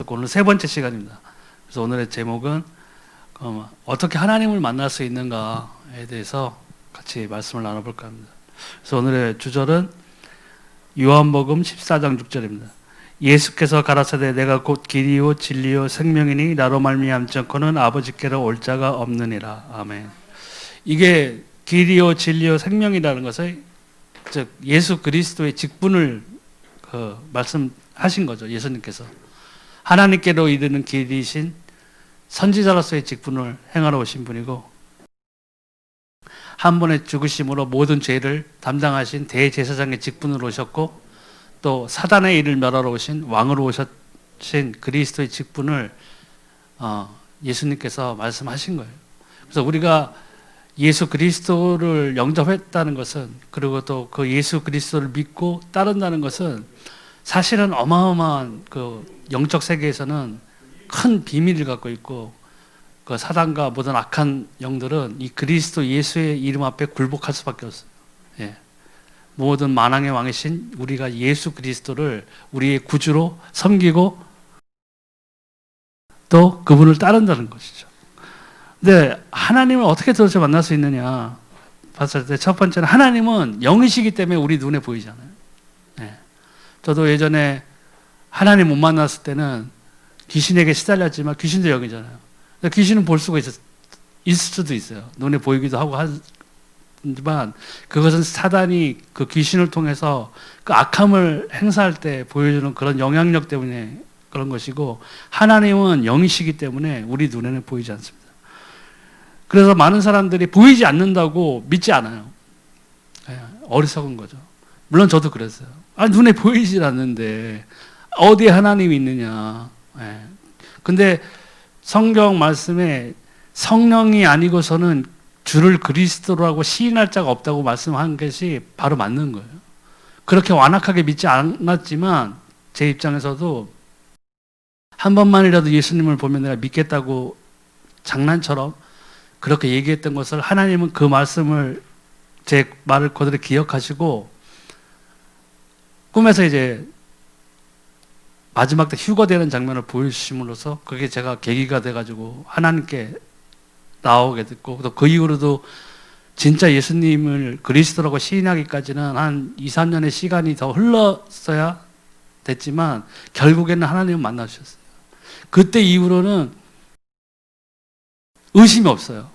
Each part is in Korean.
오늘 세 번째 시간입니다. 그래서 오늘의 제목은 어떻게 하나님을 만날 수 있는가에 대해서 같이 말씀을 나눠볼까 합니다. 그래서 오늘의 주절은 요한복음 14장 6절입니다. 예수께서 가라사대 내가 곧 길이요 진리요 생명이니 나로 말미암지않고는 아버지께로 올 자가 없느니라. 아멘. 이게 길이요 진리요 생명이라는 것은 즉 예수 그리스도의 직분을 말씀하신 거죠. 예수님께서 하나님께로 이르는 길이신 선지자로서의 직분을 행하러 오신 분이고, 한 번의 죽으심으로 모든 죄를 담당하신 대제사장의 직분으로 오셨고, 또 사단의 일을 멸하러 오신 왕으로 오신 그리스도의 직분을 예수님께서 말씀하신 거예요. 그래서 우리가 예수 그리스도를 영접했다는 것은, 그리고 또 그 예수 그리스도를 믿고 따른다는 것은 사실은 어마어마한 그 영적 세계에서는 큰 비밀을 갖고 있고, 그 사단과 모든 악한 영들은 이 그리스도 예수의 이름 앞에 굴복할 수밖에 없어요. 예. 모든 만왕의 왕이신 우리가 예수 그리스도를 우리의 구주로 섬기고 또 그분을 따른다는 것이죠. 근데 하나님을 어떻게 도대체 만날 수 있느냐 봤을 때 첫 번째는 하나님은 영이시기 때문에 우리 눈에 보이잖아요. 예. 저도 예전에 하나님 못 만났을 때는 귀신에게 시달렸지만 귀신도 영이잖아요. 귀신은 볼 수가 있을 수도 있어요. 눈에 보이기도 하고 하지만 그것은 사단이 그 귀신을 통해서 그 악함을 행사할 때 보여주는 그런 영향력 때문에 그런 것이고, 하나님은 영이시기 때문에 우리 눈에는 보이지 않습니다. 그래서 많은 사람들이 보이지 않는다고 믿지 않아요. 어리석은 거죠. 물론 저도 그랬어요. 눈에 보이질 않는데 어디에 하나님이 있느냐. 근데 성경 말씀에 성령이 아니고서는 주를 그리스도라고 시인할 자가 없다고 말씀한 것이 바로 맞는 거예요. 그렇게 완악하게 믿지 않았지만 제 입장에서도 한 번만이라도 예수님을 보면 내가 믿겠다고 장난처럼 그렇게 얘기했던 것을 하나님은 그 말씀을, 제 말을 그대로 기억하시고 꿈에서 이제 마지막 때 휴거되는 장면을 보여주심으로써 그게 제가 계기가 돼가지고 하나님께 나오게 됐고, 또 그 이후로도 진짜 예수님을 그리스도라고 시인하기까지는 한 2, 3년의 시간이 더 흘렀어야 됐지만 결국에는 하나님을 만나주셨어요. 그때 이후로는 의심이 없어요.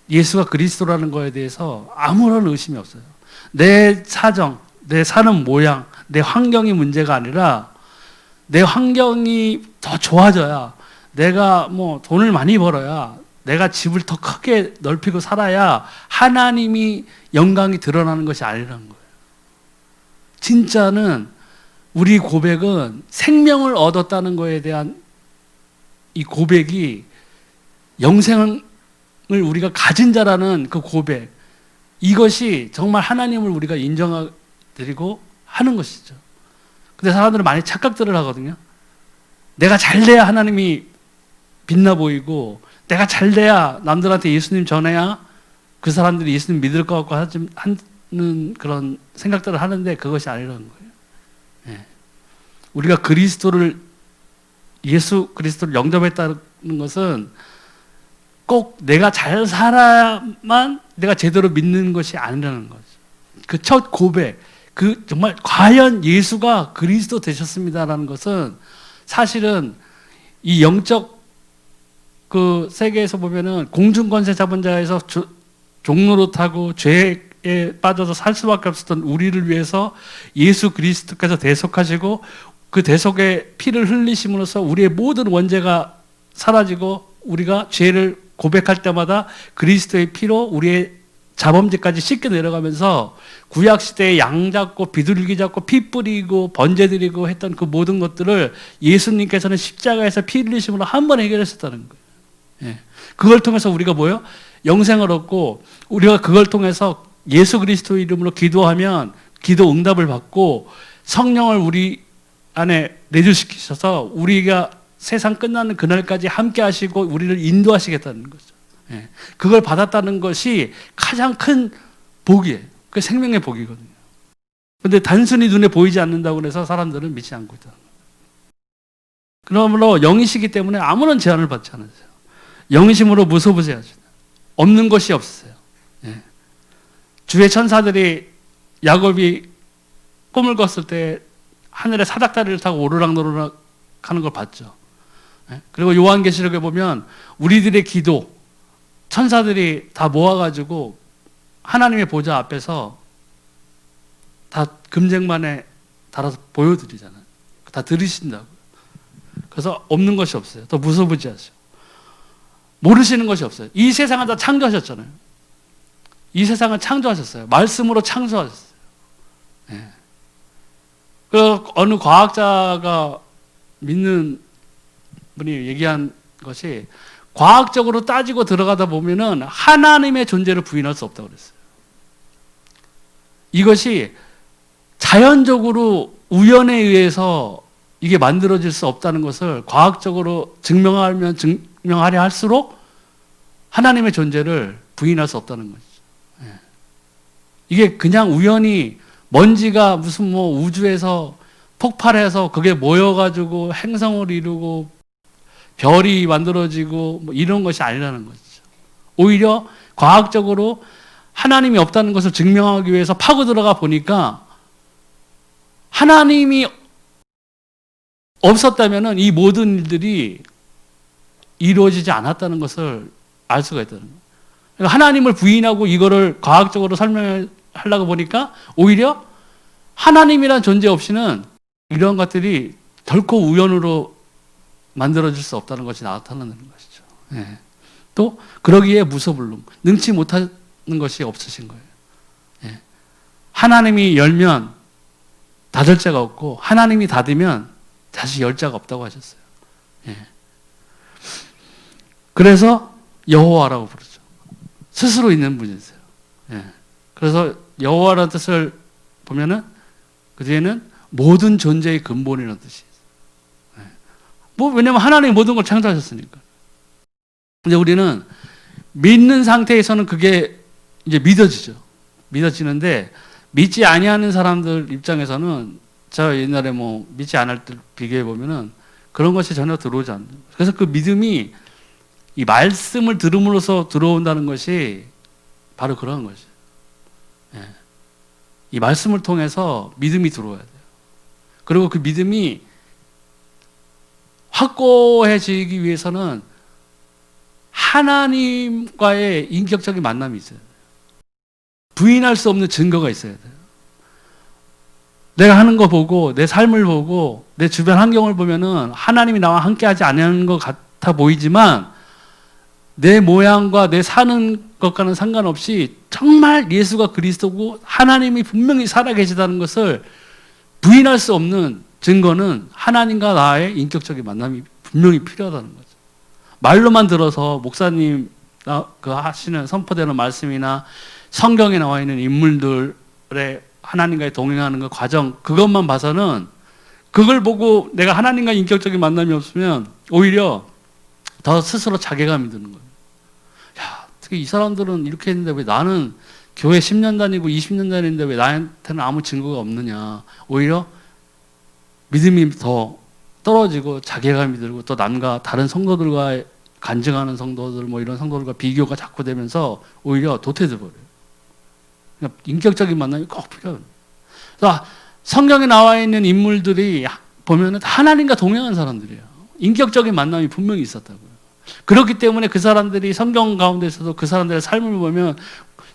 예수가 그리스도라는 거에 대해서 아무런 의심이 없어요. 내 사정, 내 사는 모양, 내 환경이 문제가 아니라 내 환경이 더 좋아져야, 내가 뭐 돈을 많이 벌어야, 내가 집을 더 크게 넓히고 살아야 하나님이 영광이 드러나는 것이 아니라는 거예요. 진짜는 우리 고백은 생명을 얻었다는 것에 대한 이 고백이, 영생을 우리가 가진 자라는 그 고백, 이것이 정말 하나님을 우리가 인정드리고 하는 것이죠. 근데 사람들은 많이 착각들을 하거든요. 내가 잘 돼야 하나님이 빛나 보이고, 내가 잘 돼야 남들한테 예수님 전해야 그 사람들이 예수님 믿을 것 같고 하는 그런 생각들을 하는데 그것이 아니라는 거예요. 예. 우리가 예수 그리스도를 영접했다는 것은 꼭 내가 잘 살아야만 내가 제대로 믿는 것이 아니라는 거죠. 그 첫 고백, 정말 과연 예수가 그리스도 되셨습니다라는 것은 사실은 이 영적 그 세계에서 보면은 공중권세 잡은 자에서 종로로 타고 죄에 빠져서 살 수밖에 없었던 우리를 위해서 예수 그리스도께서 대속하시고, 그 대속의 피를 흘리심으로써 우리의 모든 원죄가 사라지고, 우리가 죄를 고백할 때마다 그리스도의 피로 우리의 자범죄까지 씻겨 내려가면서 구약시대에 양 잡고 비둘기 잡고 피 뿌리고 번제 드리고 했던 그 모든 것들을 예수님께서는 십자가에서 피 흘리심으로 한 번 해결하셨다는 거예요. 예. 그걸 통해서 우리가 뭐예요? 영생을 얻고, 우리가 그걸 통해서 예수 그리스도 이름으로 기도하면 기도 응답을 받고 성령을 우리 안에 내주시키셔서 우리가 세상 끝나는 그날까지 함께 하시고 우리를 인도하시겠다는 거죠. 예. 그걸 받았다는 것이 가장 큰 복이에요. 그 생명의 복이거든요. 그런데 단순히 눈에 보이지 않는다고 해서 사람들은 믿지 않고 있다. 그러므로 영이시기 때문에 아무런 제한을 받지 않으세요. 영이심으로 무소부재하죠. 없는 것이 없어요. 예. 주의 천사들이 야곱이 꿈을 꿨을 때 하늘에 사닥다리를 타고 오르락노르락 하는 걸 봤죠. 예. 그리고 요한계시록에 보면 우리들의 기도, 천사들이 다 모아가지고 하나님의 보좌 앞에서 다 금쟁만에 달아서 보여드리잖아요. 다 들으신다고요. 그래서 없는 것이 없어요. 더 무소부지하죠. 모르시는 것이 없어요. 이 세상을 다 창조하셨잖아요. 이 세상을 창조하셨어요. 말씀으로 창조하셨어요. 예. 그 어느 과학자가 믿는 분이 얘기한 것이 과학적으로 따지고 들어가다 보면은 하나님의 존재를 부인할 수 없다고 그랬어요. 이것이 자연적으로 우연에 의해서 이게 만들어질 수 없다는 것을 과학적으로 증명하려 할수록 하나님의 존재를 부인할 수 없다는 거죠. 예. 이게 그냥 우연히 먼지가 무슨 뭐 우주에서 폭발해서 그게 모여가지고 행성을 이루고 별이 만들어지고 뭐 이런 것이 아니라는 거죠. 오히려 과학적으로 하나님이 없다는 것을 증명하기 위해서 파고 들어가 보니까 하나님이 없었다면 이 모든 일들이 이루어지지 않았다는 것을 알 수가 있다는 거예요. 그러니까 하나님을 부인하고 이거를 과학적으로 설명하려고 보니까 오히려 하나님이란 존재 없이는 이런 것들이 결코 우연으로 만들어질 수 없다는 것이 나타나는 것이죠. 예. 또 그러기에 무소불능, 능치 못하는 것이 없으신 거예요. 예. 하나님이 열면 닫을 자가 없고 하나님이 닫으면 다시 열 자가 없다고 하셨어요. 예. 그래서 여호와라고 부르죠. 스스로 있는 분이세요. 예. 그래서 여호와라는 뜻을 보면은 그 뒤에는 모든 존재의 근본이라는 뜻이 있어요. 예. 뭐 왜냐면 하나님이 모든 걸 창조하셨으니까. 근데 우리는 믿는 상태에서는 그게 이제 믿어지죠. 믿어지는데 믿지 아니하는 사람들 입장에서는 저 옛날에 뭐 믿지 않을 때 비교해 보면은 그런 것이 전혀 들어오지 않는. 그래서 그 믿음이 이 말씀을 들음으로써 들어온다는 것이 바로 그런 것이에요. 예. 이 말씀을 통해서 믿음이 들어와야 돼요. 그리고 그 믿음이 확고해지기 위해서는 하나님과의 인격적인 만남이 있어야 돼요. 부인할 수 없는 증거가 있어야 돼요. 내가 하는 거 보고 내 삶을 보고 내 주변 환경을 보면은 하나님이 나와 함께하지 않는 것 같아 보이지만 내 모양과 내 사는 것과는 상관없이 정말 예수가 그리스도고 하나님이 분명히 살아계시다는 것을 부인할 수 없는 증거는 하나님과 나의 인격적인 만남이 분명히 필요하다는 거죠. 말로만 들어서 목사님 그 하시는 선포되는 말씀이나 성경에 나와 있는 인물들의 하나님과의 동행하는 그 과정 그것만 봐서는 그걸 보고 내가 하나님과 인격적인 만남이 없으면 오히려 더 스스로 자괴감이 드는 거예요. 야, 어떻게 이 사람들은 이렇게 했는데 왜 나는 교회 10년 다니고 20년 다니는데 왜 나한테는 아무 증거가 없느냐. 오히려 믿음이 더 떨어지고 자괴감이 들고 또 남과 다른 성도들과 간증하는 성도들 뭐 이런 성도들과 비교가 자꾸 되면서 오히려 도태돼 버려요. 그러니까 인격적인 만남이 꼭 필요해요. 그래서 성경에 나와 있는 인물들이 보면은 하나님과 동행한 사람들이에요. 인격적인 만남이 분명히 있었다고요. 그렇기 때문에 그 사람들이 성경 가운데서도 그 사람들의 삶을 보면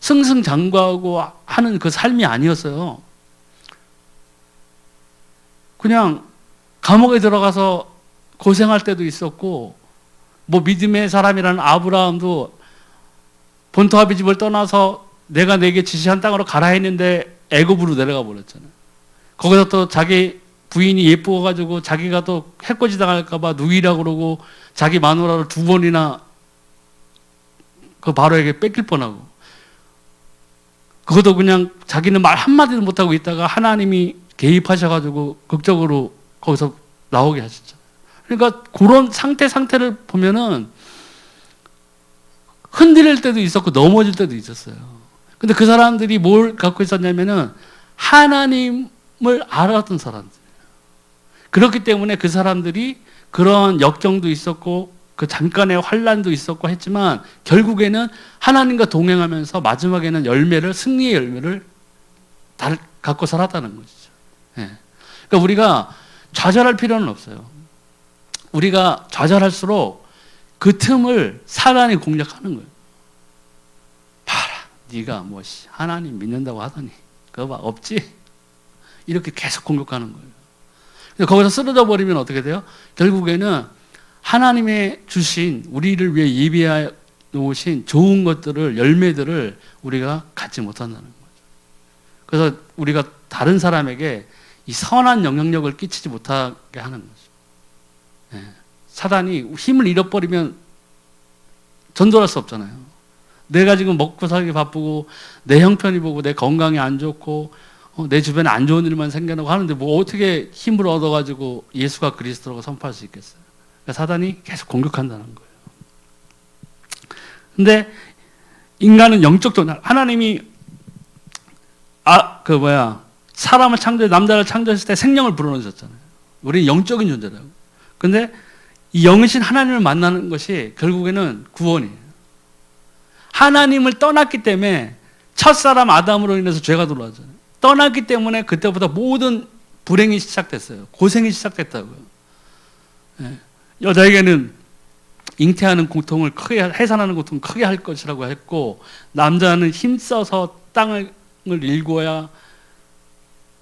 승승장구하고 하는 그 삶이 아니었어요. 그냥 감옥에 들어가서 고생할 때도 있었고, 뭐 믿음의 사람이라는 아브라함도 본토 아비 집을 떠나서 내가 내게 지시한 땅으로 가라 했는데 애굽으로 내려가 버렸잖아요. 거기서 또 자기 부인이 예뻐가지고 자기가 또 해코지 당할까봐 누이라고 그러고 자기 마누라를 2번이나 그 바로에게 뺏길 뻔하고, 그것도 그냥 자기는 말 한마디도 못하고 있다가 하나님이 개입하셔가지고 극적으로 거기서 나오게 하셨죠. 그러니까 그런 상태를 보면은 흔들릴 때도 있었고 넘어질 때도 있었어요. 근데 그 사람들이 뭘 갖고 있었냐면은 하나님을 알았던 사람들. 그렇기 때문에 그 사람들이 그런 역경도 있었고 그 잠깐의 환란도 있었고 했지만 결국에는 하나님과 동행하면서 마지막에는 승리의 열매를 갖고 살았다는 것이죠. 예. 그러니까 우리가 좌절할 필요는 없어요. 우리가 좌절할수록 그 틈을 사단이 공략하는 거예요. 봐라, 네가 뭐 하나님 믿는다고 하더니 그거 봐, 없지? 이렇게 계속 공격하는 거예요. 근데 거기서 쓰러져 버리면 어떻게 돼요? 결국에는 하나님의 주신 우리를 위해 예비해 놓으신 좋은 것들을, 열매들을 우리가 갖지 못한다는 거죠. 그래서 우리가 다른 사람에게 이 선한 영향력을 끼치지 못하게 하는 거죠. 예. 사단이 힘을 잃어버리면 전도할 수 없잖아요. 내가 지금 먹고 살기 바쁘고 내 형편이 보고 내 건강이 안 좋고 내 주변에 안 좋은 일만 생겨나고 하는데 뭐 어떻게 힘을 얻어가지고 예수가 그리스도라고 선포할 수 있겠어요? 그러니까 사단이 계속 공격한다는 거예요. 근데 인간은 영적 존재, 하나님이 사람을 창조해, 남자를 창조했을 때 생명을 불어넣으셨잖아요. 우리는 영적인 존재라고. 근데 이 영이신 하나님을 만나는 것이 결국에는 구원이에요. 하나님을 떠났기 때문에 첫사람 아담으로 인해서 죄가 들어왔잖아요. 떠났기 때문에 그때부터 모든 불행이 시작됐어요. 고생이 시작됐다고요. 예. 여자에게는 잉태하는 고통을 크게, 해산하는 고통을 크게 할 것이라고 했고, 남자는 힘써서 땅을 일궈야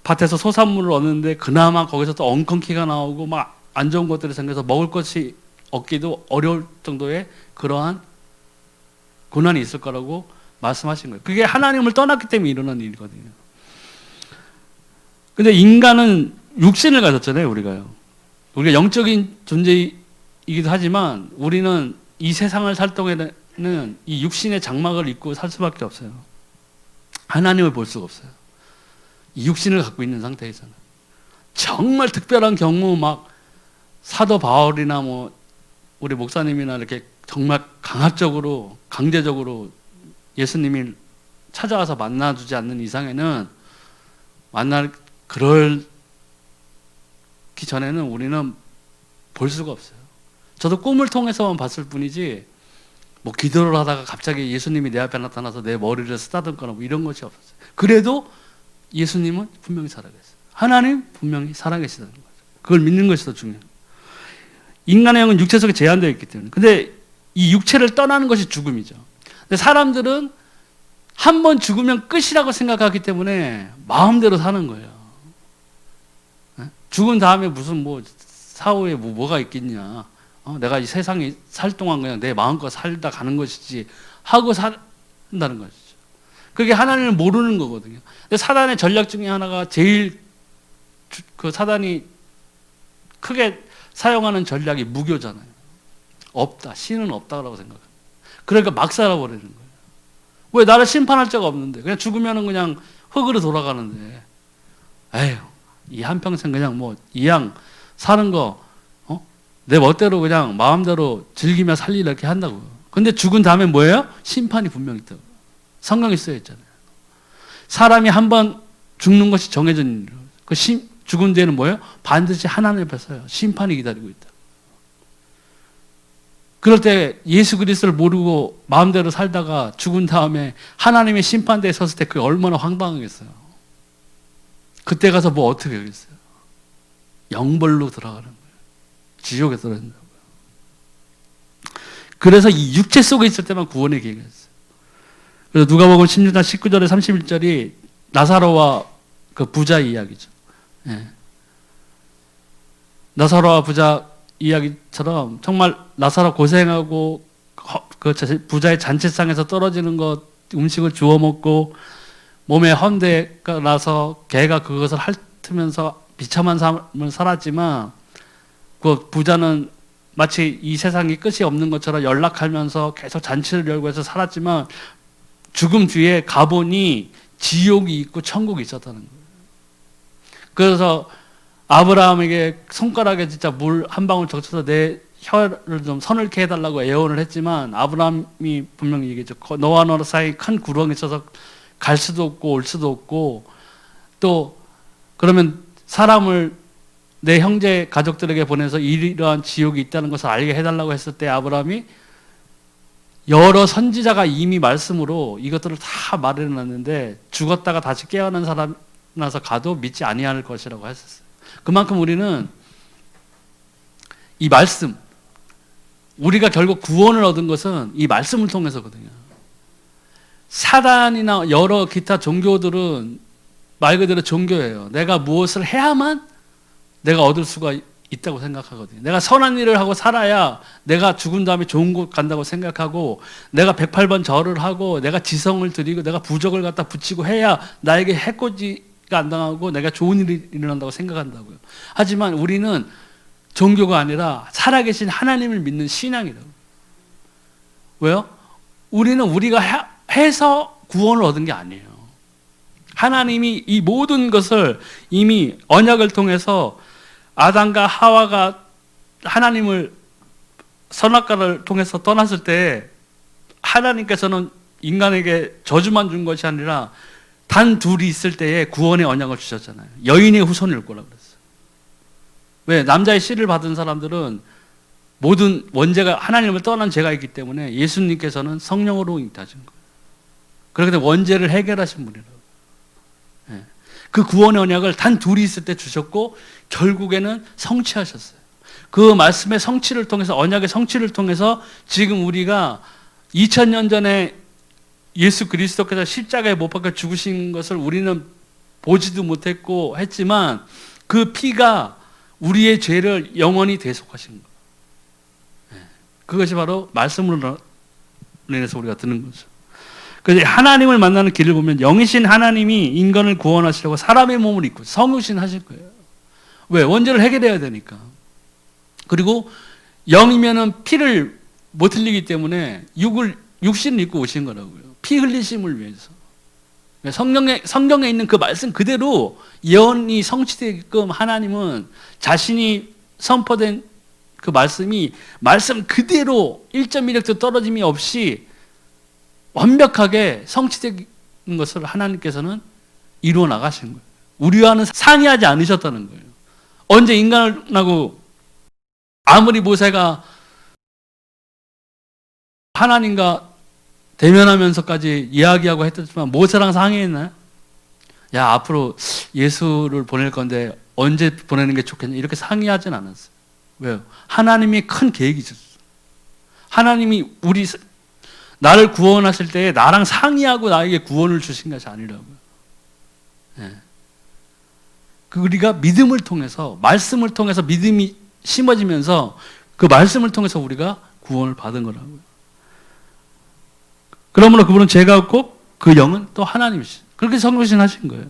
밭에서 소산물을 얻는데 그나마 거기서 또 엉겅퀴가 나오고 막 안 좋은 것들이 생겨서 먹을 것이 얻기도 어려울 정도의 그러한 고난이 있을 거라고 말씀하신 거예요. 그게 하나님을 떠났기 때문에 일어난 일이거든요. 근데 인간은 육신을 가졌잖아요, 우리가요. 우리가 영적인 존재이기도 하지만 우리는 이 세상을 살 동안에는 이 육신의 장막을 입고 살 수밖에 없어요. 하나님을 볼 수가 없어요. 이 육신을 갖고 있는 상태에서는. 정말 특별한 경우 막 사도 바울이나 뭐 우리 목사님이나 이렇게 정말 강압적으로 강제적으로 예수님이 찾아와서 만나주지 않는 이상에는 그럴기 전에는 우리는 볼 수가 없어요. 저도 꿈을 통해서만 봤을 뿐이지 뭐 기도를 하다가 갑자기 예수님이 내 앞에 나타나서 내 머리를 쓰다듬거나 뭐 이런 것이 없었어요. 그래도 예수님은 분명히 살아계세요. 하나님 분명히 살아계시다는 거죠. 그걸 믿는 것이 더 중요해요. 인간의 영은 육체 속에 제한되어 있기 때문에. 근데 이 육체를 떠나는 것이 죽음이죠. 근데 사람들은 한 번 죽으면 끝이라고 생각하기 때문에 마음대로 사는 거예요. 죽은 다음에 무슨 뭐 사후에 뭐가 있겠냐. 내가 이 세상에 살 동안 그냥 내 마음껏 살다 가는 것이지 하고 산다는 것이죠. 그게 하나님을 모르는 거거든요. 근데 사단의 전략 중에 하나가 제일 사단이 크게 사용하는 전략이 무교잖아요. 없다. 신은 없다라고 생각합니다. 그러니까 막 살아버리는 거예요. 왜 나를 심판할 자가 없는데 그냥 죽으면은 그냥 흙으로 돌아가는데 에휴 이 한평생 그냥 뭐 이왕 사는 거 내 멋대로 그냥 마음대로 즐기며 살리 이렇게 한다고요. 근데 죽은 다음에 뭐예요? 심판이 분명히 있다고. 성경에 쓰여 있잖아요. 사람이 한 번 죽는 것이 정해진 일이에요. 죽은 뒤에는 뭐예요? 반드시 하나님 앞에 서요. 심판이 기다리고 있다. 그럴 때 예수 그리스도를 모르고 마음대로 살다가 죽은 다음에 하나님의 심판대에 섰을 때 그게 얼마나 황당하겠어요. 그때 가서 뭐 어떻게 하겠어요? 영벌로 들어가는 거예요. 지옥에 떨어진다고요. 그래서 이 육체 속에 있을 때만 구원의 기회가 있어요. 그래서 누가복음 16장 19절에 31절이 나사로와 그 부자 이야기죠. 예. 나사로와 부자 이야기처럼 정말 나사로 고생하고 그 부자의 잔치상에서 떨어지는 것 음식을 주워 먹고 몸에 헌대가 나서 개가 그것을 핥으면서 비참한 삶을 살았지만 그 부자는 마치 이 세상이 끝이 없는 것처럼 연락하면서 계속 잔치를 열고 해서 살았지만 죽음 뒤에 가보니 지옥이 있고 천국이 있었다는 거예요. 그래서 아브라함에게 손가락에 진짜 물 한 방울 적셔서 내 혀를 좀 서늘케 해달라고 애원을 했지만 아브라함이 분명히 얘기했죠. 너와 너 사이 큰 구렁이 있어서 갈 수도 없고 올 수도 없고 또 그러면 사람을 내 형제 가족들에게 보내서 이러한 지옥이 있다는 것을 알게 해달라고 했을 때 아브라함이 여러 선지자가 이미 말씀으로 이것들을 다 말해놨는데 죽었다가 다시 깨어난 사람 나서 가도 믿지 아니할 것이라고 했었어요. 그만큼 우리는 이 말씀, 우리가 결국 구원을 얻은 것은 이 말씀을 통해서거든요. 사단이나 여러 기타 종교들은 말 그대로 종교예요. 내가 무엇을 해야만 내가 얻을 수가 있다고 생각하거든요. 내가 선한 일을 하고 살아야 내가 죽은 다음에 좋은 곳 간다고 생각하고, 내가 108번 절을 하고 내가 지성을 드리고 내가 부적을 갖다 붙이고 해야 나에게 해코지가 안 당하고 내가 좋은 일이 일어난다고 생각한다고요. 하지만 우리는 종교가 아니라 살아계신 하나님을 믿는 신앙이라고. 왜요? 우리는 우리가 해서 구원을 얻은 게 아니에요. 하나님이 이 모든 것을 이미 언약을 통해서 아담과 하와가 하나님을 선악과를 통해서 떠났을 때 하나님께서는 인간에게 저주만 준 것이 아니라 단 둘이 있을 때에 구원의 언약을 주셨잖아요. 여인의 후손일 거라고 그랬어요. 왜? 남자의 씨를 받은 사람들은 모든 원죄가 하나님을 떠난 죄가 있기 때문에 예수님께서는 성령으로 잉태하신 거예요. 그렇기 때문에 원죄를 해결하신 분이라고. 그 구원의 언약을 단 둘이 있을 때 주셨고 결국에는 성취하셨어요. 그 말씀의 성취를 통해서, 언약의 성취를 통해서 지금 우리가 2000년 전에 예수 그리스도께서 십자가에 못 박혀 죽으신 것을 우리는 보지도 못했고 했지만 그 피가 우리의 죄를 영원히 대속하신 거예요. 그것이 바로 말씀으로 인해서 우리가 듣는 거죠. 그래서 하나님을 만나는 길을 보면 영이신 하나님이 인간을 구원하시려고 사람의 몸을 입고 성육신 하실 거예요. 왜? 원죄를 해결해야 되니까. 그리고 영이면은 피를 못 흘리기 때문에 육신을 입고 오신 거라고요. 피 흘리심을 위해서. 성경에 있는 그 말씀 그대로 예언이 성취되게끔 하나님은 자신이 선포된 그 말씀이 말씀 그대로 1.1획도 떨어짐이 없이 완벽하게 성취된 것을 하나님께서는 이루어 나가신 거예요. 우리와는 상의하지 않으셨다는 거예요. 언제 인간하고 아무리 모세가 하나님과 대면하면서까지 이야기하고 했지만 모세랑 상의했나요? 야, 앞으로 예수를 보낼 건데 언제 보내는 게 좋겠냐 이렇게 상의하진 않았어요. 왜요? 하나님이 큰 계획이 있었어요. 하나님이 나를 구원하실 때 나랑 상의하고 나에게 구원을 주신 것이 아니라고요. 우리가 믿음을 통해서, 말씀을 통해서 믿음이 심어지면서 그 말씀을 통해서 우리가 구원을 받은 거라고요. 그러므로 그분은 죄가 없고 그 영은 또 하나님이시죠. 그렇게 성육신하신 거예요.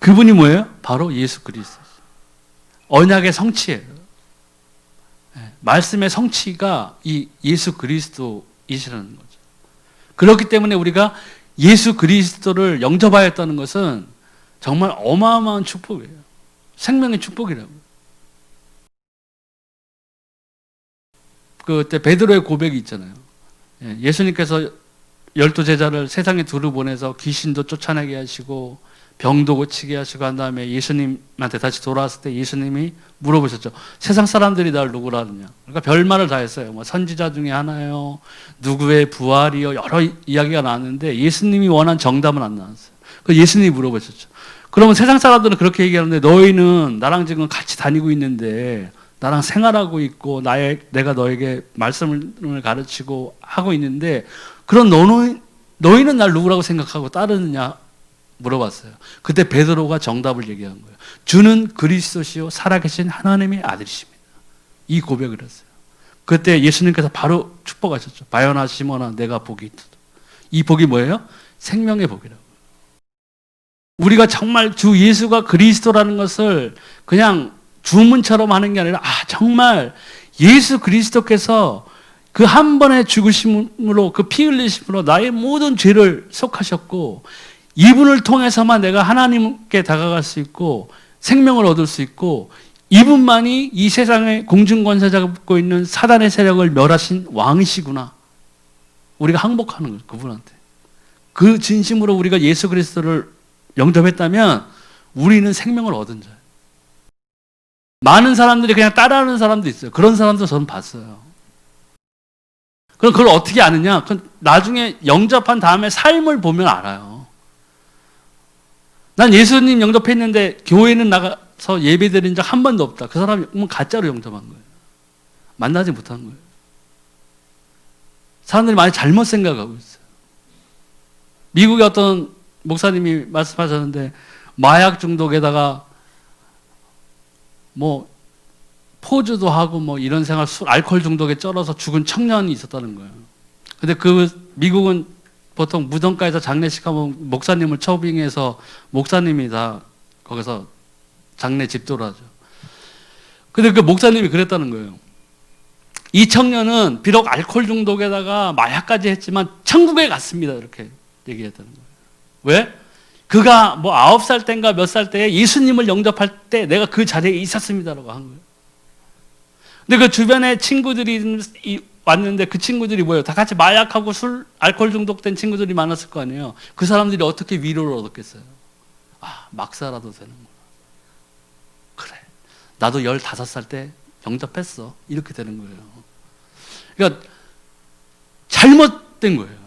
그분이 뭐예요? 바로 예수 그리스도. 언약의 성취예요. 말씀의 성취가 이 예수 그리스도이시라는 거죠. 그렇기 때문에 우리가 예수 그리스도를 영접하였다는 것은 정말 어마어마한 축복이에요. 생명의 축복이라고요. 그때 베드로의 고백이 있잖아요. 예수님께서 12제자를 세상에 두루 보내서 귀신도 쫓아내게 하시고 병도 고치게 하시고 한 다음에 예수님한테 다시 돌아왔을 때 예수님이 물어보셨죠. 세상 사람들이 날 누구라 하느냐. 그러니까 별말을 다 했어요. 뭐 선지자 중에 하나요, 누구의 부활이요, 여러 이야기가 나왔는데 예수님이 원한 정답은 안 나왔어요. 그 예수님이 물어보셨죠. 그러면 세상 사람들은 그렇게 얘기하는데 너희는 나랑 지금 같이 다니고 있는데 나랑 생활하고 있고 내가 너에게 말씀을 가르치고 하고 있는데 그런 너희는 날 누구라고 생각하고 따르느냐 물어봤어요. 그때 베드로가 정답을 얘기한 거예요. 주는 그리스도시요 살아계신 하나님의 아들이십니다. 이 고백을 했어요. 그때 예수님께서 바로 축복하셨죠. 바요나 시몬아 내가 복이 있도다. 이 복이 뭐예요? 생명의 복이라고. 우리가 정말 주 예수가 그리스도라는 것을 그냥 주문처럼 하는 게 아니라 정말 예수 그리스도께서 그 한 번의 죽으심으로 그 피 흘리심으로 나의 모든 죄를 속하셨고 이분을 통해서만 내가 하나님께 다가갈 수 있고 생명을 얻을 수 있고 이분만이 이 세상의 공중권세자가 붙고 있는 사단의 세력을 멸하신 왕이시구나. 우리가 항복하는 거죠. 그분한테. 그 진심으로 우리가 예수 그리스도를 영접했다면 우리는 생명을 얻은 자예요. 많은 사람들이 그냥 따라하는 사람도 있어요. 그런 사람도 저는 봤어요. 그럼 그걸 어떻게 아느냐? 나중에 영접한 다음에 삶을 보면 알아요. 난 예수님 영접했는데 교회는 나가서 예배 드린 적 한 번도 없다. 그 사람이 가짜로 영접한 거예요. 만나지 못한 거예요. 사람들이 많이 잘못 생각하고 있어요. 미국의 어떤 목사님이 말씀하셨는데 마약 중독에다가 뭐 포주도 하고 뭐 이런 생활, 술, 알코올 중독에 쩔어서 죽은 청년이 있었다는 거예요. 근데 미국은 보통 무덤가에서 장례식하면 목사님을 초빙해서 목사님이 다 거기서 장례 집도를 하죠. 근데 그 목사님이 그랬다는 거예요. 이 청년은 비록 알코올 중독에다가 마약까지 했지만 천국에 갔습니다. 이렇게 얘기했다는 거예요. 왜? 그가 뭐 9살 때인가 몇 살 때에 예수님을 영접할 때 내가 그 자리에 있었습니다라고 한 거예요. 근데 그 주변에 친구들이 왔는데 그 친구들이 뭐예요? 다 같이 마약하고 술, 알코올 중독된 친구들이 많았을 거 아니에요. 그 사람들이 어떻게 위로를 얻었겠어요? 아, 막 살아도 되는구나. 그래. 나도 15살 때 영접했어. 이렇게 되는 거예요. 그러니까 잘못된 거예요.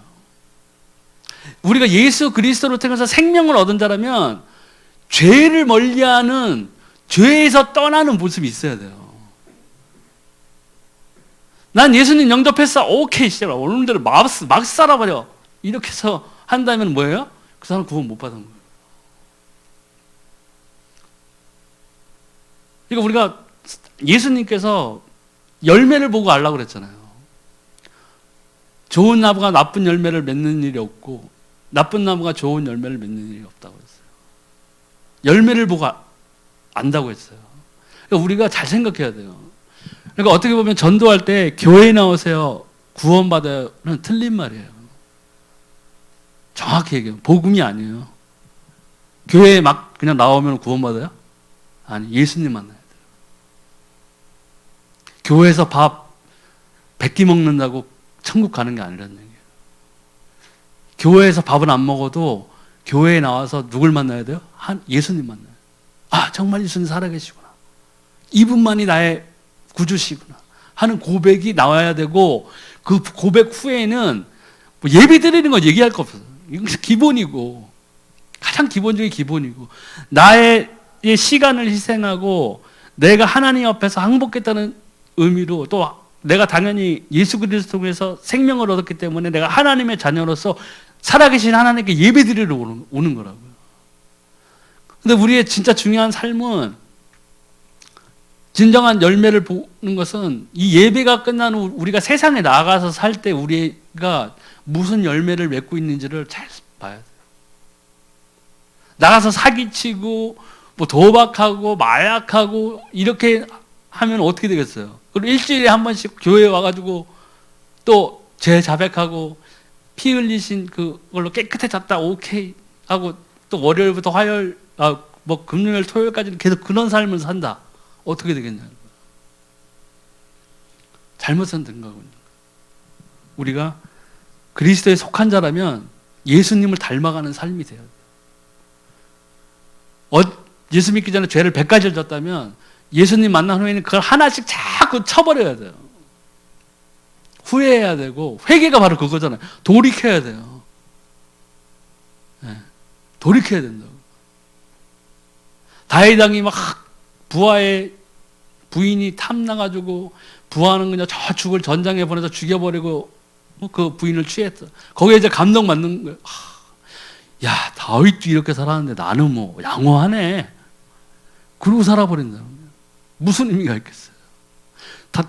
우리가 예수 그리스도로 통해서 생명을 얻은 자라면 죄를 멀리하는, 죄에서 떠나는 모습이 있어야 돼요. 난 예수님 영접했어. 오케이, 시작을 오늘대로 막 살아버려. 이렇게 해서 한다면 뭐예요? 그 사람은 구원 못 받은 거예요. 그러니까 우리가 예수님께서 열매를 보고 알라고 그랬잖아요. 좋은 나무가 나쁜 열매를 맺는 일이 없고 나쁜 나무가 좋은 열매를 맺는 일이 없다고 했어요. 열매를 보고 안다고 했어요. 그러니까 우리가 잘 생각해야 돼요. 그러니까 어떻게 보면 전도할 때 교회에 나오세요, 구원받아요는 틀린 말이에요. 정확히 얘기해요. 복음이 아니에요. 교회에 막 그냥 나오면 구원받아요? 아니, 예수님 만나야 돼요. 교회에서 밥 100끼 먹는다고 천국 가는 게 아니라는 얘기예요. 교회에서 밥은 안 먹어도 교회에 나와서 누굴 만나야 돼요? 예수님 만나요. 아, 정말 예수님 살아계시구나. 이분만이 나의 구주시구나 하는 고백이 나와야 되고, 그 고백 후에는 뭐 예배 드리는 거 얘기할 거 없어요. 이건 기본이고, 가장 기본적인 기본이고, 나의 시간을 희생하고 내가 하나님 앞에서 항복했다는 의미로, 또 내가 당연히 예수 그리스도 통해서 생명을 얻었기 때문에 내가 하나님의 자녀로서 살아계신 하나님께 예배 드리러 오는 거라고요. 근데 우리의 진짜 중요한 삶은, 진정한 열매를 보는 것은 이 예배가 끝난 후 우리가 세상에 나가서 살 때 우리가 무슨 열매를 맺고 있는지를 잘 봐야 돼요. 나가서 사기치고 뭐 도박하고 마약하고 이렇게 하면 어떻게 되겠어요? 그리고 일주일에 한 번씩 교회에 와가지고 또 죄 자백하고 피 흘리신 그걸로 깨끗해졌다 오케이 하고 또 월요일부터 화요일 뭐 금요일 토요일까지는 계속 그런 삶을 산다. 어떻게 되겠냐는 거예요. 잘못 선택한 거군요. 우리가 그리스도에 속한 자라면 예수님을 닮아가는 삶이 돼야 돼요. 예수 믿기 전에 죄를 100가지를 졌다면 예수님 만난 후에는 그걸 하나씩 자꾸 쳐버려야 돼요. 후회해야 되고, 회개가 바로 그거잖아요. 돌이켜야 돼요. 네. 돌이켜야 된다고. 다윗 왕이 막 부하의 부인이 탐나가지고 부하는 그냥 저 죽을 전장에 보내서 죽여버리고 그 부인을 취했어. 거기에 이제 감동받는 거예요. 야, 다윗도 이렇게 살았는데 나는 뭐 양호하네. 그러고 살아버린다. 무슨 의미가 있겠어요?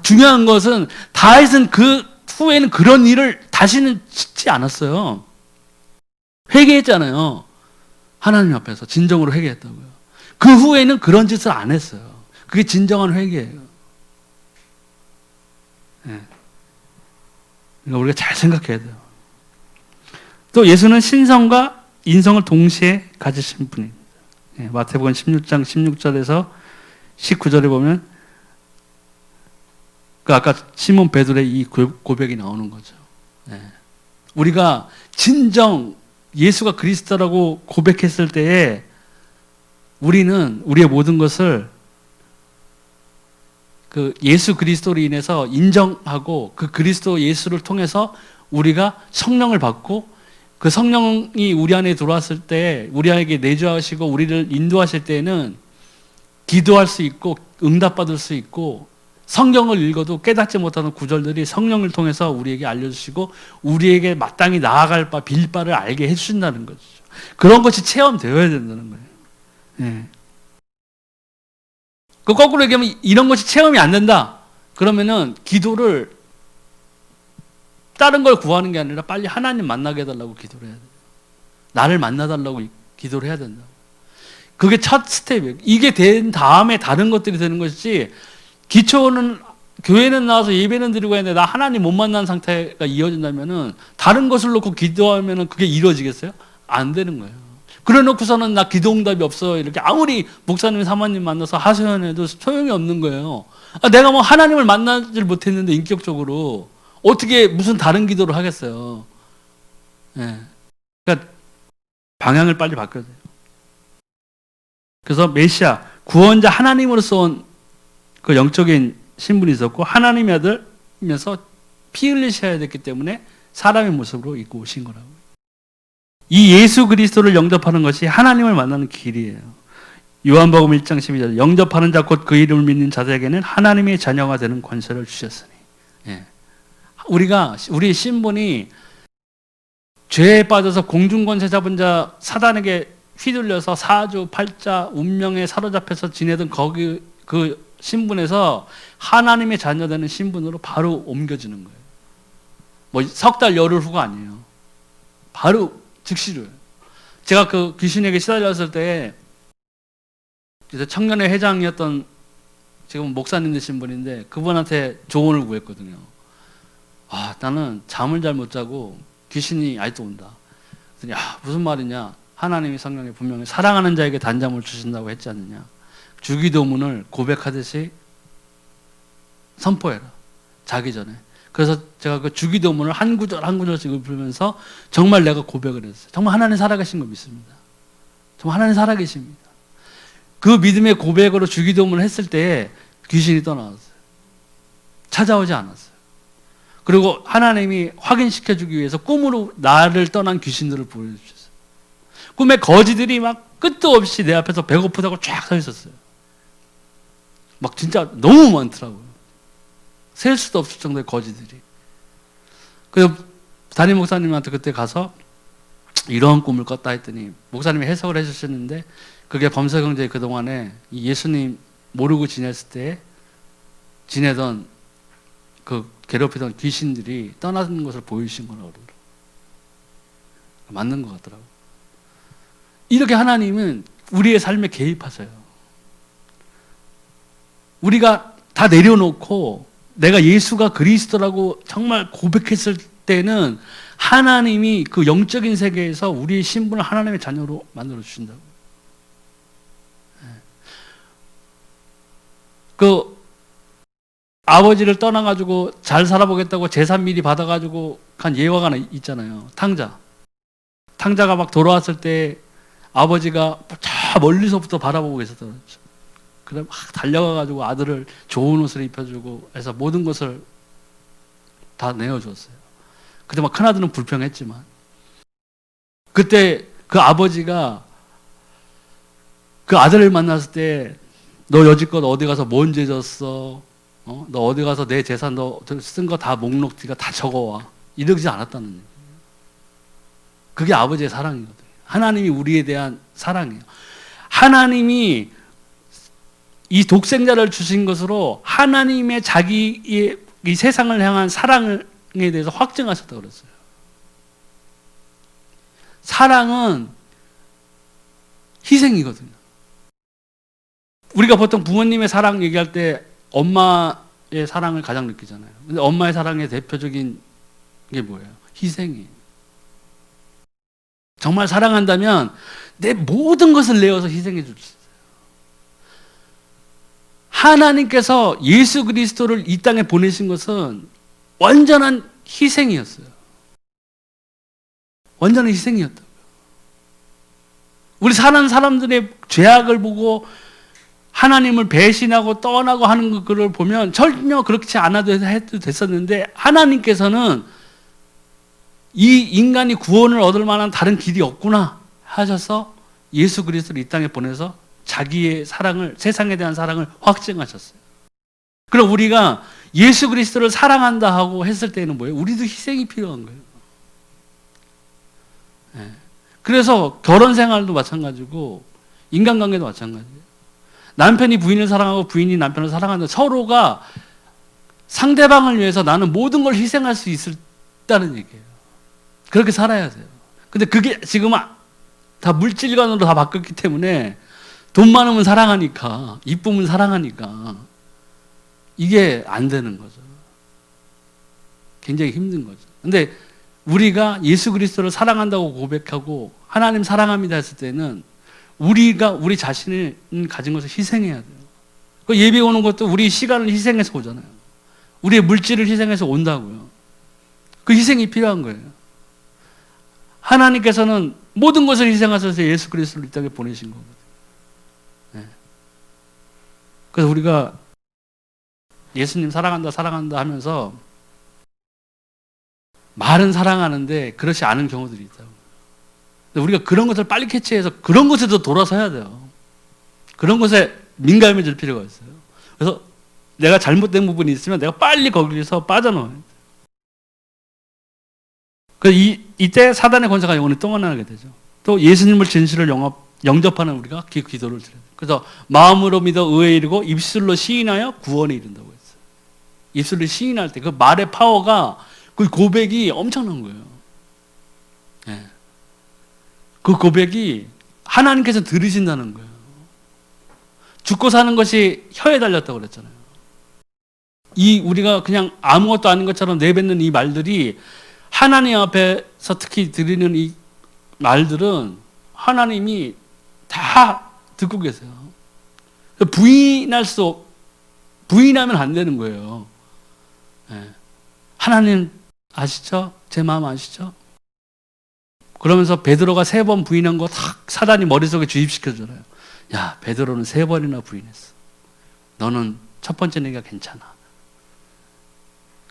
중요한 것은 다윗은 그 후에는 그런 일을 다시는 짓지 않았어요. 회개했잖아요. 하나님 앞에서 진정으로 회개했다고요. 그 후에는 그런 짓을 안 했어요. 그게 진정한 회개예요. 네. 그러니까 우리가 잘 생각해야 돼요. 또 예수는 신성과 인성을 동시에 가지신 분입니다. 네. 마태복음 16장 16절에서 19절에 보면 그 아까 시몬 베드로의 이 고백이 나오는 거죠. 네. 우리가 진정 예수가 그리스도라고 고백했을 때에 우리는 우리의 모든 것을 그 예수 그리스도로 인해서 인정하고 그 그리스도 예수를 통해서 우리가 성령을 받고 그 성령이 우리 안에 들어왔을 때 우리에게 내주하시고 우리를 인도하실 때에는 기도할 수 있고 응답받을 수 있고 성경을 읽어도 깨닫지 못하는 구절들이 성령을 통해서 우리에게 알려주시고 우리에게 마땅히 나아갈 바, 빌 바를 알게 해주신다는 거죠. 그런 것이 체험되어야 된다는 거예요. 네. 그 거꾸로 얘기하면 이런 것이 체험이 안 된다. 그러면은 기도를 다른 걸 구하는 게 아니라 빨리 하나님 만나게 해달라고 기도를 해야 돼요. 나를 만나달라고 기도를 해야 된다. 그게 첫 스텝이에요. 이게 된 다음에 다른 것들이 되는 것이지 기초는 교회는 나와서 예배는 드리고 했는데 나 하나님 못 만난 상태가 이어진다면은 다른 것을 놓고 기도하면은 그게 이루어지겠어요? 안 되는 거예요. 그래 놓고서는 나 기도 응답이 없어 이렇게 아무리 목사님 사모님 만나서 하소연해도 소용이 없는 거예요. 내가 뭐 하나님을 만나질 못했는데 인격적으로 어떻게 무슨 다른 기도를 하겠어요. 네. 그러니까 방향을 빨리 바꿔야 돼요. 그래서 메시아 구원자 하나님으로서 온 그 영적인 신분이 있었고 하나님의 아들이면서 피 흘리셔야 됐기 때문에 사람의 모습으로 입고 오신 거라고. 이 예수 그리스도를 영접하는 것이 하나님을 만나는 길이에요. 요한복음 1장 12절 영접하는 자 곧 그 이름을 믿는 자들에게는 하나님의 자녀가 되는 권세를 주셨으니. 예. 우리 신분이 죄에 빠져서 공중권세 잡은 자 사단에게 휘둘려서 사주 팔자 운명에 사로잡혀서 지내던 거기 그 신분에서 하나님의 자녀 되는 신분으로 바로 옮겨지는 거예요. 뭐 석 달 열흘 후가 아니에요. 바로 즉시로요. 제가 그 귀신에게 시달렸을 때 그래서 청년회 회장이었던 지금 목사님 되신 분인데 그분한테 조언을 구했거든요. 나는 잠을 잘 못 자고 귀신이 아직도 온다. 그랬더니 무슨 말이냐. 하나님이 성경에 분명히 사랑하는 자에게 단잠을 주신다고 했지 않느냐. 주기도문을 고백하듯이 선포해라. 자기 전에. 그래서 제가 그 주기도문을 한 구절 한 구절씩 읽으면서 정말 내가 고백을 했어요. 정말 하나님 살아계신 거 믿습니다. 정말 하나님 살아계십니다. 그 믿음의 고백으로 주기도문을 했을 때에 귀신이 떠나왔어요. 찾아오지 않았어요. 그리고 하나님이 확인시켜주기 위해서 꿈으로 나를 떠난 귀신들을 보여주셨어요. 꿈에 거지들이 막 끝도 없이 내 앞에서 배고프다고 쫙 서 있었어요. 막 진짜 너무 많더라고요. 셀 수도 없을 정도의 거지들이. 그래서 담임 목사님한테 그때 가서 이런 꿈을 꿨다 했더니 목사님이 해석을 해주셨는데 그게 범사경제에 그동안에 예수님 모르고 지냈을 때 지내던 그 괴롭히던 귀신들이 떠나는 것을 보여주신 거라고 그러더라고요. 맞는 것 같더라고요. 이렇게 하나님은 우리의 삶에 개입하세요. 우리가 다 내려놓고 내가 예수가 그리스도라고 정말 고백했을 때는 하나님이 그 영적인 세계에서 우리의 신분을 하나님의 자녀로 만들어 주신다고. 그 아버지를 떠나가지고 잘 살아보겠다고 재산 미리 받아가지고 간 예화가 하나 있잖아요. 탕자가 막 돌아왔을 때 아버지가 저 멀리서부터 바라보고 계셨던 거죠. 그래 막 달려가가지고 아들을 좋은 옷을 입혀주고 해서 모든 것을 다 내어줬어요. 그때 막 큰아들은 불평했지만 그때 그 아버지가 그 아들을 만났을 때 너 여지껏 어디 가서 뭔 죄 졌어? 너 어디 가서 내 재산 너 쓴 거 다 목록 네가 다 적어와. 이러지 않았다는 얘기예요. 그게 아버지의 사랑이거든요. 하나님이 우리에 대한 사랑이에요. 하나님이 이 독생자를 주신 것으로 하나님의 자기의 이 세상을 향한 사랑에 대해서 확증하셨다고 그랬어요. 사랑은 희생이거든요. 우리가 보통 부모님의 사랑 얘기할 때 엄마의 사랑을 가장 느끼잖아요. 근데 엄마의 사랑의 대표적인 게 뭐예요? 희생이에요. 정말 사랑한다면 내 모든 것을 내어서 희생해 줄 수 있어요. 하나님께서 예수 그리스도를 이 땅에 보내신 것은 완전한 희생이었어요. 완전한 희생이었다고요. 우리 사는 사람들의 죄악을 보고 하나님을 배신하고 떠나고 하는 그걸 보면 전혀 그렇지 않아도 해도 됐었는데, 하나님께서는 이 인간이 구원을 얻을 만한 다른 길이 없구나 하셔서 예수 그리스도를 이 땅에 보내서 자기의 사랑을, 세상에 대한 사랑을 확증하셨어요. 그럼 우리가 예수 그리스도를 사랑한다 하고 했을 때는 뭐예요? 우리도 희생이 필요한 거예요. 네. 그래서 결혼 생활도 마찬가지고 인간관계도 마찬가지예요. 남편이 부인을 사랑하고 부인이 남편을 사랑하는데 서로가 상대방을 위해서 나는 모든 걸 희생할 수 있다는 얘기예요. 그렇게 살아야 돼요. 근데 그게 지금은 다 물질관으로 다 바뀌었기 때문에 돈 많으면 사랑하니까, 이쁘면 사랑하니까 이게 안 되는 거죠. 굉장히 힘든 거죠. 근데 우리가 예수 그리스도를 사랑한다고 고백하고 하나님 사랑합니다 했을 때는 우리가 우리 자신을 가진 것을 희생해야 돼요. 그 예배 오는 것도 우리 시간을 희생해서 오잖아요. 우리의 물질을 희생해서 온다고요. 그 희생이 필요한 거예요. 하나님께서는 모든 것을 희생하셔서 예수 그리스도를 이 땅에 보내신 거거든요. 네. 그래서 우리가 예수님 사랑한다 사랑한다 하면서 말은 사랑하는데 그렇지 않은 경우들이 있다고. 우리가 그런 것을 빨리 캐치해서 그런 것에도 돌아서야 돼요. 그런 것에 민감해질 필요가 있어요. 그래서 내가 잘못된 부분이 있으면 내가 빨리 거기서 빠져나와야 돼요. 그래서 이때 사단의 권세가 영원히 떠나게 되죠. 또 예수님을 진실을 영접하는 우리가 기도를 드려요. 그래서 마음으로 믿어 의에 이르고 입술로 시인하여 구원에 이른다고 했어요. 입술로 시인할 때 그 말의 파워가, 그 고백이 엄청난 거예요. 네. 그 고백이 하나님께서 들으신다는 거예요. 죽고 사는 것이 혀에 달렸다고 그랬잖아요. 우리가 그냥 아무것도 아닌 것처럼 내뱉는 이 말들이 하나님 앞에서 특히 드리는 이 말들은 하나님이 다 듣고 계세요. 부인하면 안 되는 거예요. 네. 하나님 아시죠? 제 마음 아시죠? 그러면서 베드로가 3번 부인한 거 탁 사단이 머릿속에 주입시켜주잖아요. 야, 베드로는 3번이나 부인했어. 너는 첫 번째 내가 괜찮아.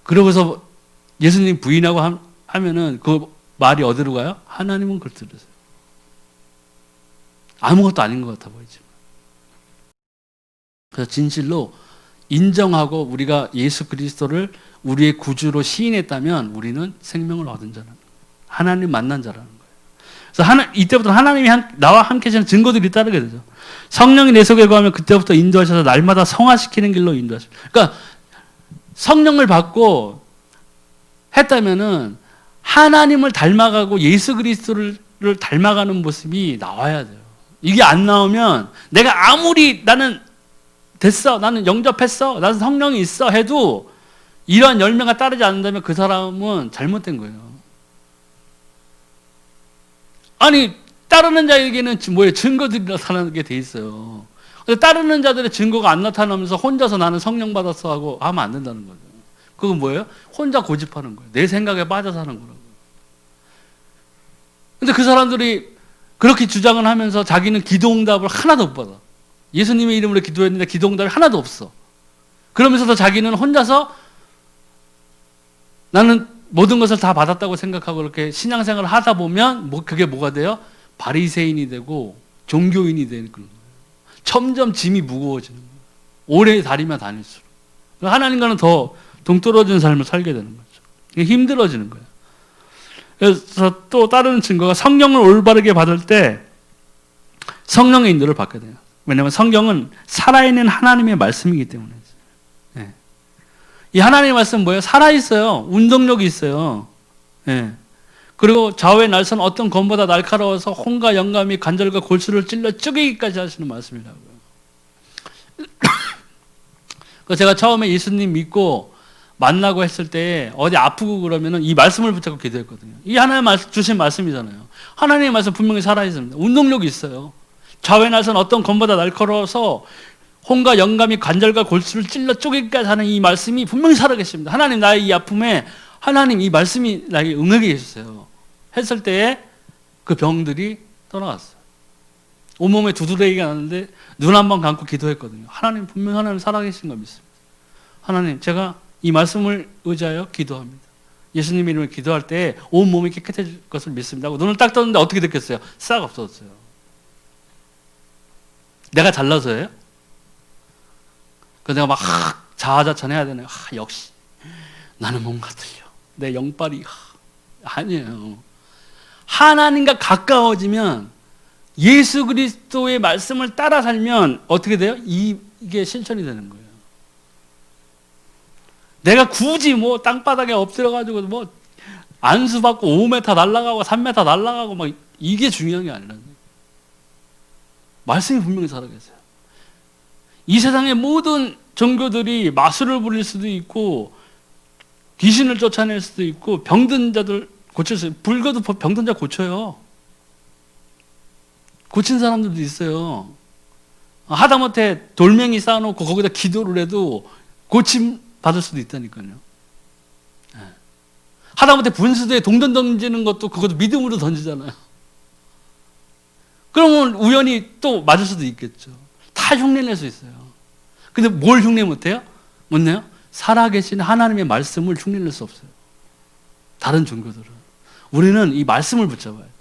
그러고서 예수님 부인하고 하면은 그 말이 어디로 가요? 하나님은 그걸 들으세요. 아무것도 아닌 것 같아 보이지만. 그래서 진실로 인정하고 우리가 예수 그리스도를 우리의 구주로 시인했다면 우리는 생명을 얻은 자라는 거예요. 하나님 만난 자라는 거예요. 그래서 이때부터 하나님이 나와 함께 하시는 증거들이 따르게 되죠. 성령이 내 속에 거하면 그때부터 인도하셔서 날마다 성화시키는 길로 인도하십니다. 그러니까 성령을 받고 했다면은 하나님을 닮아가고 예수 그리스도를 닮아가는 모습이 나와야 돼요. 이게 안 나오면 내가 아무리 나는 됐어, 나는 영접했어, 나는 성령이 있어 해도 이러한 열매가 따르지 않는다면 그 사람은 잘못된 거예요. 아니, 따르는 자에게는 뭐예요? 증거들이 나타나게 돼 있어요. 근데 따르는 자들의 증거가 안 나타나면서 혼자서 나는 성령 받았어 하고 하면 안 된다는 거죠. 그건 뭐예요? 혼자 고집하는 거예요. 내 생각에 빠져서 하는 거라고요. 근데 그 사람들이 그렇게 주장을 하면서 자기는 기도응답을 하나도 못 받아. 예수님의 이름으로 기도했는데 기도응답이 하나도 없어. 그러면서도 자기는 혼자서 나는 모든 것을 다 받았다고 생각하고 이렇게 신앙생활을 하다 보면 그게 뭐가 돼요? 바리새인이 되고 종교인이 되는 그런 거예요. 점점 짐이 무거워지는 거예요. 오래 다니면 다닐수록. 하나님과는 더 동떨어진 삶을 살게 되는 거죠. 힘들어지는 거예요. 그래서 또 다른 증거가 성령을 올바르게 받을 때 성령의 인도를 받게 돼요. 왜냐하면 성경은 살아있는 하나님의 말씀이기 때문에. 네. 이 하나님의 말씀은 뭐예요? 살아있어요. 운동력이 있어요. 네. 그리고 좌우의 날선 어떤 검보다 날카로워서 혼과 영감이 관절과 골수를 찔러 쪼개기까지 하시는 말씀이라고요. 제가 처음에 예수님 믿고 만나고 했을 때 어디 아프고 그러면은 이 말씀을 붙잡고 기도했거든요. 이 하나님 주신 말씀이잖아요. 하나님의 말씀 분명히 살아있습니다. 운동력이 있어요. 좌우의 날선 어떤 검보다 날카로워서 혼과 영감이 관절과 골수를 찔러 쪼개기까지 하는 이 말씀이 분명히 살아계십니다. 하나님 나의 이 아픔에 하나님 이 말씀이 나에게 응하게 해주세요. 했을 때에 그 병들이 떠나갔어요. 온몸에 두드러기가 났는데 눈 한 번 감고 기도했거든요. 하나님, 분명 하나님 살아계신 거 믿습니다. 하나님, 제가 이 말씀을 의지하여 기도합니다. 예수님 이름으로 기도할 때 온몸이 깨끗해질 것을 믿습니다 하고 눈을 딱 떴는데 어떻게 됐겠어요? 싹 없어졌어요. 내가 잘나서예요? 그래서 내가 막 자아자찬해야 되네. 역시 나는 뭔가 틀려. 내 영빨이 아니에요. 하나님과 가까워지면, 예수 그리스도의 말씀을 따라 살면 어떻게 돼요? 이게 실천이 되는 거예요. 내가 굳이 뭐 땅바닥에 엎드려가지고 뭐 안수 받고 5m 날아가고 3m 날아가고 막 이게 중요한 게 아니라는 거예요. 말씀이 분명히 살아계세요. 이 세상의 모든 종교들이 마술을 부릴 수도 있고 귀신을 쫓아낼 수도 있고 병든 자들 고칠 수 있어요. 불교도 병든 자 고쳐요. 고친 사람들도 있어요. 하다못해 돌멩이 쌓아놓고 거기다 기도를 해도 고침 받을 수도 있다니까요. 하다못해 분수대에 동전 던지는 것도 그것도 믿음으로 던지잖아요. 그러면 우연히 또 맞을 수도 있겠죠. 다 흉내낼 수 있어요. 근데 뭘 흉내 못해요? 못 내요? 살아계신 하나님의 말씀을 흉내낼 수 없어요. 다른 종교들은. 우리는 이 말씀을 붙잡아야 돼요.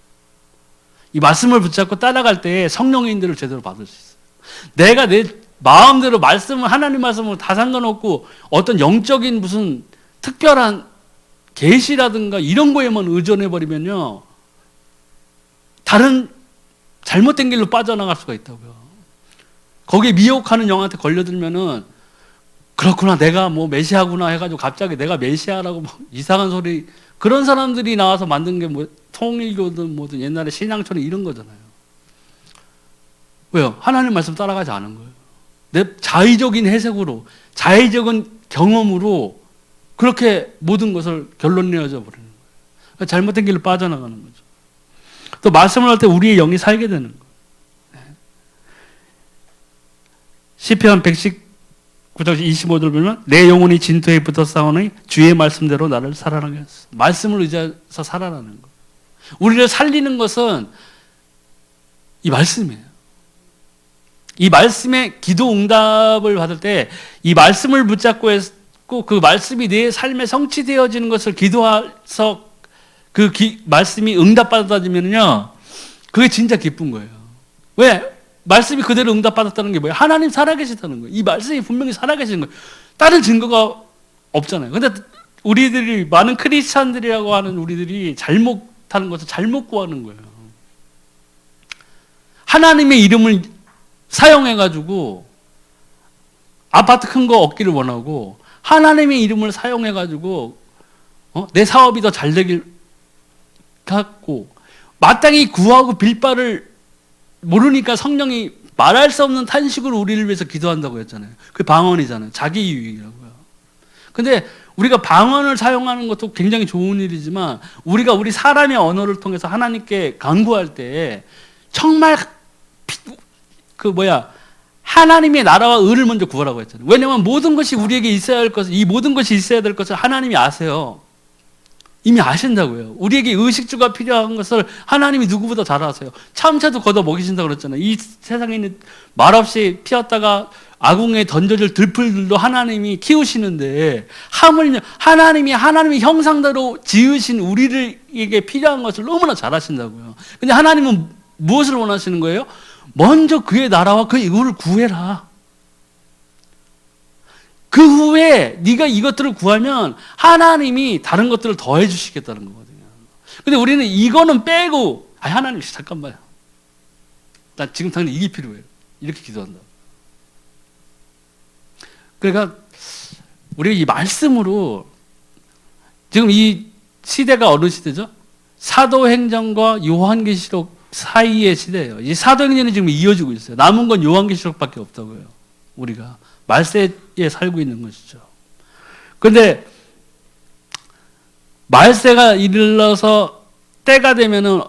이 말씀을 붙잡고 따라갈 때 성령의 인도를 제대로 받을 수 있어요. 내가 내 마음대로 말씀을, 하나님 말씀을 다 상관없고 어떤 영적인 무슨 특별한 계시라든가 이런 거에만 의존해버리면요, 다른 잘못된 길로 빠져나갈 수가 있다고요. 거기에 미혹하는 영한테 걸려들면은, 그렇구나, 내가 뭐 메시아구나 해가지고 갑자기 내가 메시아라고 막 이상한 소리, 그런 사람들이 나와서 만든 게 뭐 통일교든 뭐든 옛날에 신앙처럼 이런 거잖아요. 왜요? 하나님 말씀 따라가지 않은 거예요. 내 자의적인 해석으로, 자의적인 경험으로 그렇게 모든 것을 결론 내어져 버리는 거예요. 그러니까 잘못된 길로 빠져나가는 거죠. 또 말씀을 할 때 우리의 영이 살게 되는 거예요. 시편 119장 25절 보면, 내 영혼이 진토에 붙어 싸우니 주의 말씀대로 나를 살아나게 하소서. 말씀을 의지해서 살아나는 거예요. 우리를 살리는 것은 이 말씀이에요. 이 말씀의 기도 응답을 받을 때 이 말씀을 붙잡고 했고 그 말씀이 내 삶에 성취되어지는 것을 기도해서 그 말씀이 응답받아지면요, 그게 진짜 기쁜 거예요. 왜? 말씀이 그대로 응답받았다는 게 뭐예요? 하나님 살아계시다는 거예요. 이 말씀이 분명히 살아계시는 거예요. 다른 증거가 없잖아요. 근데 우리들이, 많은 크리스찬들이라고 하는 우리들이 잘못하는 것을 잘못 구하는 거예요. 하나님의 이름을 사용해가지고 아파트 큰 거 얻기를 원하고, 하나님의 이름을 사용해가지고 내 사업이 더 잘 되길 갖고, 마땅히 구하고 빌 바를 모르니까 성령이 말할 수 없는 탄식으로 우리를 위해서 기도한다고 했잖아요. 그게 방언이잖아요. 자기 유익이라고요. 근데 우리가 방언을 사용하는 것도 굉장히 좋은 일이지만, 우리가 우리 사람의 언어를 통해서 하나님께 간구할 때 정말 하나님의 나라와 의를 먼저 구하라고 했잖아요. 왜냐하면 모든 것이 우리에게 있어야 할 것을, 이 모든 것이 있어야 될 것을 하나님이 아세요. 이미 아신다고요. 우리에게 의식주가 필요한 것을 하나님이 누구보다 잘 아세요. 참새도 걷어 먹이신다고 그랬잖아요. 이 세상에 있는 말없이 피었다가 아궁에 던져질 들풀들도 하나님이 키우시는데, 하물며 하나님의 형상대로 지으신 우리에게 필요한 것을 너무나 잘 아신다고요. 근데 하나님은 무엇을 원하시는 거예요? 먼저 그의 나라와 그의 의를 구해라. 그 후에 네가 이것들을 구하면 하나님이 다른 것들을 더해 주시겠다는 거거든요. 근데 우리는 이거는 빼고, 하나님 잠깐만요, 나 지금 당장 이게 필요해요, 이렇게 기도한다. 그러니까 우리가 이 말씀으로, 지금 이 시대가 어느 시대죠? 사도행전과 요한계시록 사이의 시대예요. 이 사도행전이 지금 이어지고 있어요. 남은 건 요한계시록밖에 없다고요. 우리가 말세에 살고 있는 것이죠. 그런데 말세가 이르러서 때가 되면은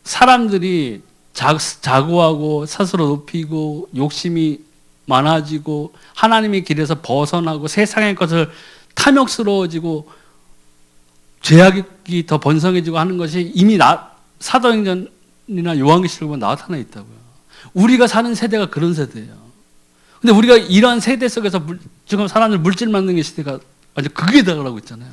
사람들이 자고하고 스스로 높이고 욕심이 많아지고 하나님의 길에서 벗어나고 세상의 것을 탐욕스러워지고 죄악이 더 번성해지고 하는 것이 이미 사도행전 사도행전이나 요한계시록에 보면 나타나 있다고요. 우리가 사는 세대가 그런 세대예요. 근데 우리가 이러한 세대 속에서 지금 사람들 물질 만드는 시대가 완전 극에 달하고 있잖아요.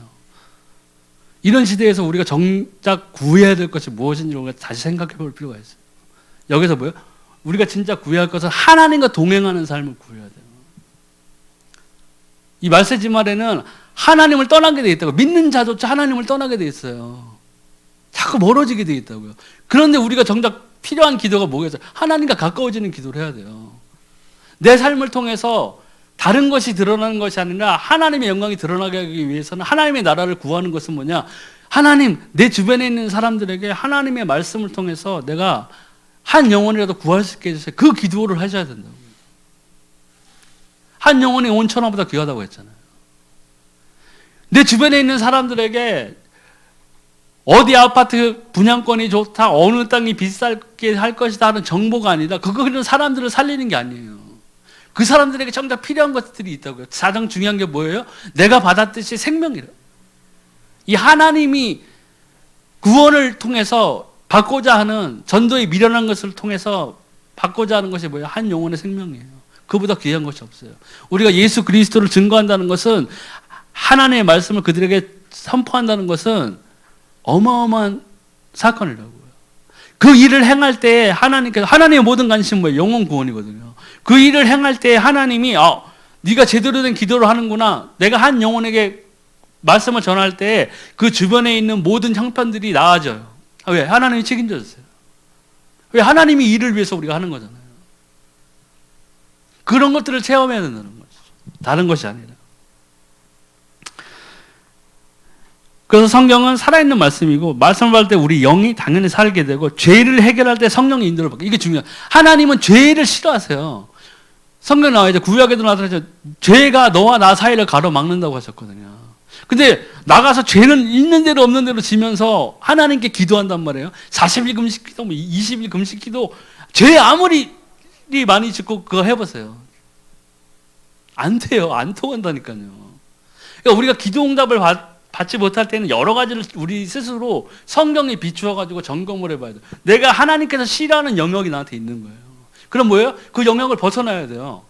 이런 시대에서 우리가 정작 구해야 될 것이 무엇인지 우리가 다시 생각해 볼 필요가 있어요. 여기서 뭐예요? 우리가 진짜 구해야 할 것은 하나님과 동행하는 삶을 구해야 돼요. 이 말세지 말에는 하나님을 떠나게 돼 있다고. 믿는 자조차 하나님을 떠나게 돼 있어요. 자꾸 멀어지게 돼 있다고요. 그런데 우리가 정작 필요한 기도가 뭐겠어요? 하나님과 가까워지는 기도를 해야 돼요. 내 삶을 통해서 다른 것이 드러나는 것이 아니라 하나님의 영광이 드러나게 하기 위해서는 하나님의 나라를 구하는 것은 뭐냐? 하나님, 내 주변에 있는 사람들에게 하나님의 말씀을 통해서 내가 한 영혼이라도 구할 수 있게 해주세요. 그 기도를 하셔야 된다고요. 한 영혼이 온 천하보다 귀하다고 했잖아요. 내 주변에 있는 사람들에게 어디 아파트 분양권이 좋다, 어느 땅이 비싸게 할 것이다 하는 정보가 아니라 그거는 사람들을 살리는 게 아니에요. 그 사람들에게 정작 필요한 것들이 있다고요. 가장 중요한 게 뭐예요? 내가 받았듯이 생명이라. 이 하나님이 구원을 통해서 받고자 하는 전도에 미련한 것을 통해서 받고자 하는 것이 뭐예요? 한 영혼의 생명이에요. 그보다 귀한 것이 없어요. 우리가 예수 그리스도를 증거한다는 것은 하나님의 말씀을 그들에게 선포한다는 것은 어마어마한 사건이라고요. 그 일을 행할 때 하나님께서 하나님의 모든 관심은 뭐예요? 영혼 구원이거든요. 그 일을 행할 때 하나님이 네가 제대로 된 기도를 하는구나. 내가 한 영혼에게 말씀을 전할 때 그 주변에 있는 모든 형편들이 나아져요. 왜? 하나님이 책임져 줬어요. 왜? 하나님이 일을 위해서 우리가 하는 거잖아요. 그런 것들을 체험해야 된다는 거죠. 다른 것이 아니라. 그래서 성경은 살아있는 말씀이고 말씀을 받을 때 우리 영이 당연히 살게 되고 죄를 해결할 때 성령의 인도를 받고 이게 중요해요. 하나님은 죄를 싫어하세요. 성경 나와 이제 구약에도 나타나죠. 죄가 너와 나 사이를 가로막는다고 하셨거든요. 근데 나가서 죄는 있는 대로 없는 대로 지면서 하나님께 기도한단 말이에요. 40일 금식 기도, 20일 금식 기도, 죄 아무리 많이 짓고 그거 해보세요. 안 돼요. 안 통한다니까요. 그러니까 우리가 기도 응답을 받지 못할 때는 여러 가지를 우리 스스로 성경에 비추어가지고 점검을 해봐야 돼요. 내가 하나님께서 싫어하는 영역이 나한테 있는 거예요. 그럼 뭐예요? 그 영역을 벗어나야 돼요.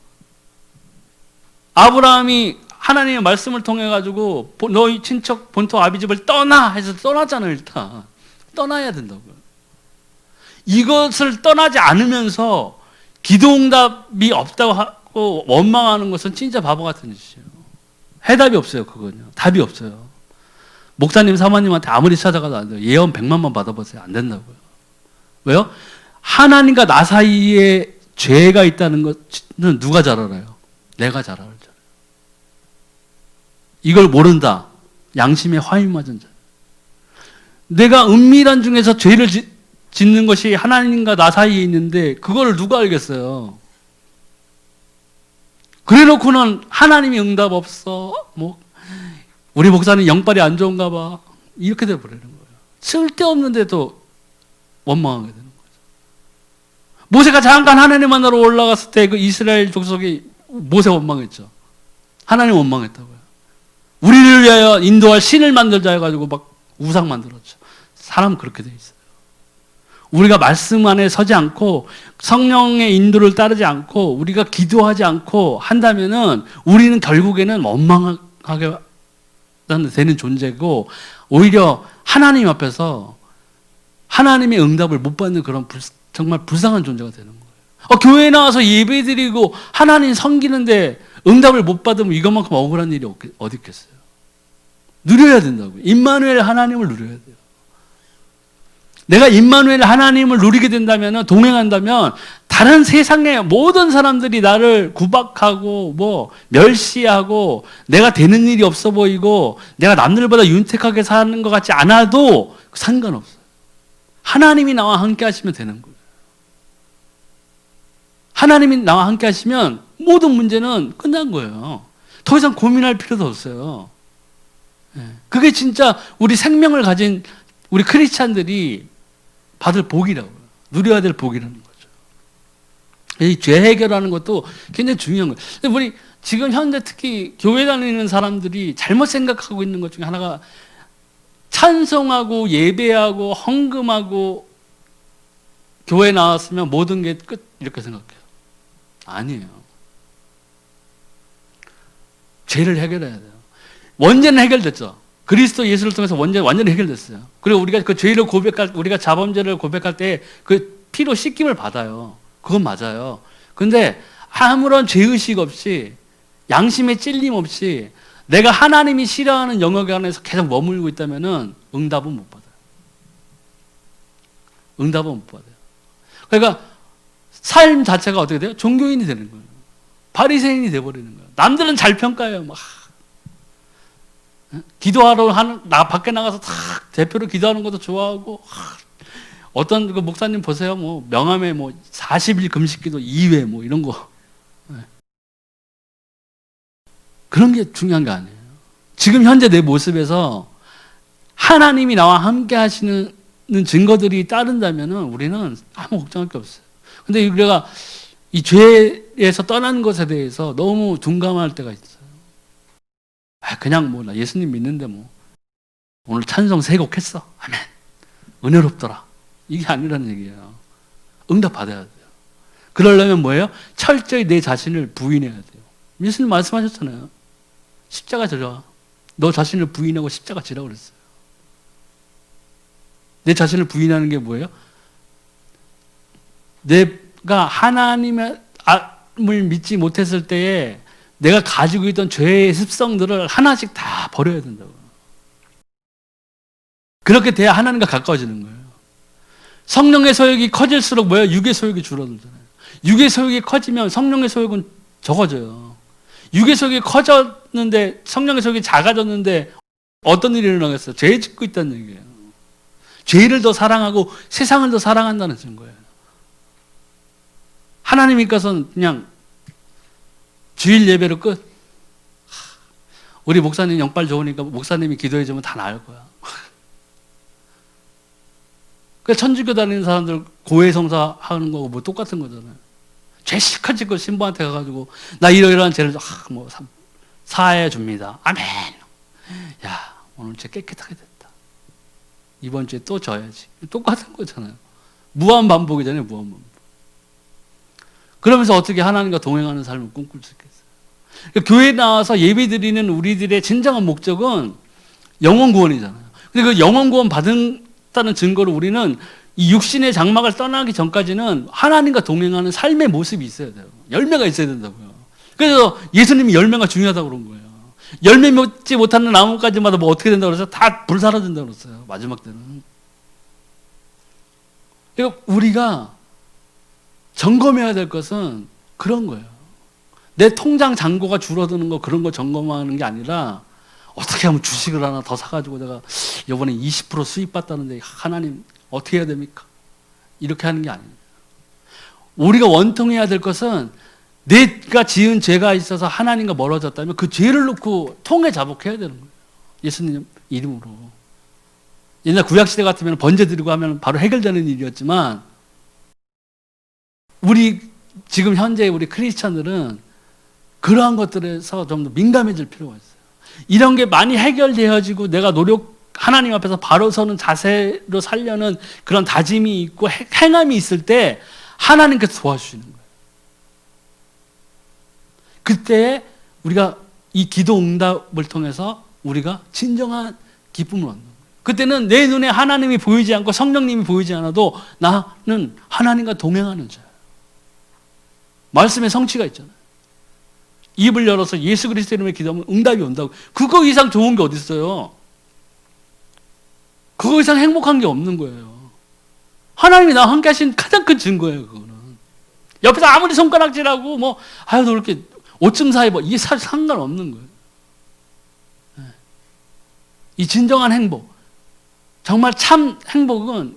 아브라함이 하나님의 말씀을 통해 가지고 너희 친척 본토 아비집을 떠나 해서 떠났잖아요. 일단 떠나야 된다고요. 이것을 떠나지 않으면서 기도응답이 없다고 하고 원망하는 것은 진짜 바보 같은 짓이에요. 해답이 없어요. 그거는요. 답이 없어요. 목사님 사모님한테 아무리 찾아가도 안 돼요. 예언 100만만 받아보세요. 안 된다고요. 왜요? 하나님과 나 사이에 죄가 있다는 것은 누가 잘 알아요? 내가 잘 알죠. 이걸 모른다. 양심에 화이 맞은 자. 내가 은밀한 중에서 죄를 짓는 것이 하나님과 나 사이에 있는데 그걸 누가 알겠어요? 그래놓고는 하나님이 응답 없어. 우리 목사님 영빨이 안 좋은가 봐. 이렇게 돼버리는 거예요. 쓸데없는데도 원망하게 되는 거죠. 모세가 잠깐 하나님 만나러 올라갔을 때 그 이스라엘 족속이 모세 원망했죠. 하나님 원망했다고요. 우리를 위하여 인도할 신을 만들자 해가지고 막 우상 만들었죠. 사람 그렇게 돼 있어요. 우리가 말씀 안에 서지 않고 성령의 인도를 따르지 않고 우리가 기도하지 않고 한다면은 우리는 결국에는 원망하게 되는 존재고 오히려 하나님 앞에서 하나님의 응답을 못 받는 그런 정말 불쌍한 존재가 되는 거예요. 교회에 나와서 예배드리고 하나님 섬기는데 응답을 못 받으면 이것만큼 억울한 일이 어디 있겠어요. 누려야 된다고요. 임마누엘 하나님을 누려야 돼요. 내가 임마누엘 하나님을 누리게 된다면 동행한다면 다른 세상의 모든 사람들이 나를 구박하고 멸시하고 내가 되는 일이 없어 보이고 내가 남들보다 윤택하게 사는 것 같지 않아도 상관없어요. 하나님이 나와 함께 하시면 되는 거예요. 하나님이 나와 함께 하시면 모든 문제는 끝난 거예요. 더 이상 고민할 필요도 없어요. 그게 진짜 우리 생명을 가진 우리 크리스찬들이 받을 복이라고요. 누려야 될 복이라는 거죠. 이 죄 해결하는 것도 굉장히 중요한 거예요. 근데 우리 지금 현재 특히 교회 다니는 사람들이 잘못 생각하고 있는 것 중에 하나가 찬송하고 예배하고 헌금하고 교회 나왔으면 모든 게 끝 이렇게 생각해요. 아니에요. 죄를 해결해야 돼요. 원죄는 해결됐죠. 그리스도 예수를 통해서 완전히 해결됐어요. 그리고 우리가 그 죄를 우리가 자범죄를 고백할 때 그 피로 씻김을 받아요. 그건 맞아요. 근데 아무런 죄의식 없이 양심의 찔림 없이 내가 하나님이 싫어하는 영역 안에서 계속 머물고 있다면은 응답은 못 받아요. 응답은 못 받아요. 그러니까 삶 자체가 어떻게 돼요? 종교인이 되는 거예요. 바리새인이 돼버리는 거예요. 남들은 잘 평가해요. 막 기도하러 밖에 나가서 탁 대표로 기도하는 것도 좋아하고, 어떤 그 목사님 보세요. 뭐 명함에 뭐 40일 금식기도 2회 뭐 이런 거. 그런 게 중요한 게 아니에요. 지금 현재 내 모습에서 하나님이 나와 함께 하시는 증거들이 따른다면은 우리는 아무 걱정할 게 없어요. 근데 우리가 이 죄에서 떠나는 것에 대해서 너무 둔감할 때가 있어요. 그냥 뭐 나 예수님 믿는데 뭐 오늘 찬송 3곡 했어. 아멘. 은혜롭더라. 이게 아니라는 얘기예요. 응답 받아야 돼요. 그러려면 뭐예요? 철저히 내 자신을 부인해야 돼요. 예수님 말씀하셨잖아요. 십자가 지라. 너 자신을 부인하고 십자가 지라고 그랬어요. 내 자신을 부인하는 게 뭐예요? 내가 하나님을 믿지 못했을 때에 내가 가지고 있던 죄의 습성들을 하나씩 다 버려야 된다고. 그렇게 돼야 하나님과 가까워지는 거예요. 성령의 소욕이 커질수록 뭐예요? 육의 소욕이 줄어들잖아요. 육의 소욕이 커지면 성령의 소욕은 적어져요. 육의 소욕이 커졌는데 성령의 소욕이 작아졌는데 어떤 일이 일어나겠어요? 죄 짓고 있다는 얘기예요. 죄를 더 사랑하고 세상을 더 사랑한다는 증거예요. 하나님 입가서는 그냥 주일 예배로 끝. 우리 목사님 영빨 좋으니까 목사님이 기도해주면 다 나을 거야. 그 천주교 다니는 사람들 고해성사 하는 거고 뭐 똑같은 거잖아요. 죄 실컷 짓고 신부한테 가가지고 나 이러이러한 죄를 뭐 사해 줍니다. 아멘. 야, 오늘 죄 깨끗하게 됐다. 이번 주에 또 져야지. 똑같은 거잖아요. 무한 반복이잖아요. 무한 반복. 그러면서 어떻게 하나님과 동행하는 삶을 꿈꿀 수 있겠어요? 그러니까 교회에 나와서 예배 드리는 우리들의 진정한 목적은 영혼 구원이잖아요. 근데 그 영혼 구원 받았다는 증거로 우리는 이 육신의 장막을 떠나기 전까지는 하나님과 동행하는 삶의 모습이 있어야 돼요. 열매가 있어야 된다고요. 그래서 예수님이 열매가 중요하다고 그런 거예요. 열매 맺지 못하는 나무까지마다 뭐 어떻게 된다고 그래서 다 불사라진다고 그랬어요. 마지막 때는. 그러니까 우리가 점검해야 될 것은 그런 거예요. 내 통장 잔고가 줄어드는 거 그런 거 점검하는 게 아니라 어떻게 하면 주식을 하나 더 사가지고 내가 이번에 20% 수입 받다는데 하나님 어떻게 해야 됩니까? 이렇게 하는 게 아니에요. 우리가 원통해야 될 것은 내가 지은 죄가 있어서 하나님과 멀어졌다면 그 죄를 놓고 통해 자복해야 되는 거예요. 예수님 이름으로. 옛날 구약시대 같으면 번제 드리고 하면 바로 해결되는 일이었지만 우리 지금 현재 우리 크리스찬들은 그러한 것들에서 좀 더 민감해질 필요가 있어요. 이런 게 많이 해결되어지고 내가 하나님 앞에서 바로 서는 자세로 살려는 그런 다짐이 있고 행함이 있을 때 하나님께서 도와주시는 거예요. 그때 우리가 이 기도 응답을 통해서 우리가 진정한 기쁨을 얻는 거예요. 그때는 내 눈에 하나님이 보이지 않고 성령님이 보이지 않아도 나는 하나님과 동행하는 자예요. 말씀에 성취가 있잖아요. 입을 열어서 예수 그리스도 이름에 기도하면 응답이 온다고. 그거 이상 좋은 게 어디 있어요? 그거 이상 행복한 게 없는 거예요. 하나님이 나와 함께 하신 가장 큰 증거예요. 그거는. 옆에서 아무리 손가락질하고 뭐 아유 너 이렇게 오줌 사이 뭐 이게 사실 상관없는 거예요. 이 진정한 행복, 정말 참 행복은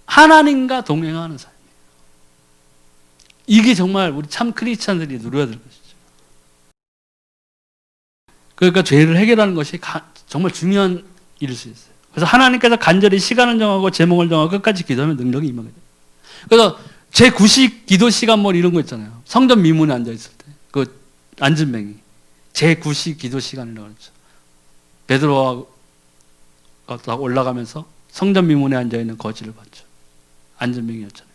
하나님과 동행하는 삶이에요. 이게 정말 우리 참 크리스찬들이 누려야 될 것이죠. 그러니까 죄를 해결하는 것이 정말 중요한 일일 수 있어요. 그래서 하나님께서 간절히 시간을 정하고 제목을 정하고 끝까지 기도하면 능력이 임하게 돼요. 그래서 제9식 기도 시간 뭐 이런 거 있잖아요. 성전 미문에 앉아 있을 때 그 앉은뱅이 제9식 기도 시간이라고 그랬죠. 베드로가 올라가면서 성전 미문에 앉아 있는 거지를 봤죠. 앉은뱅이였잖아요.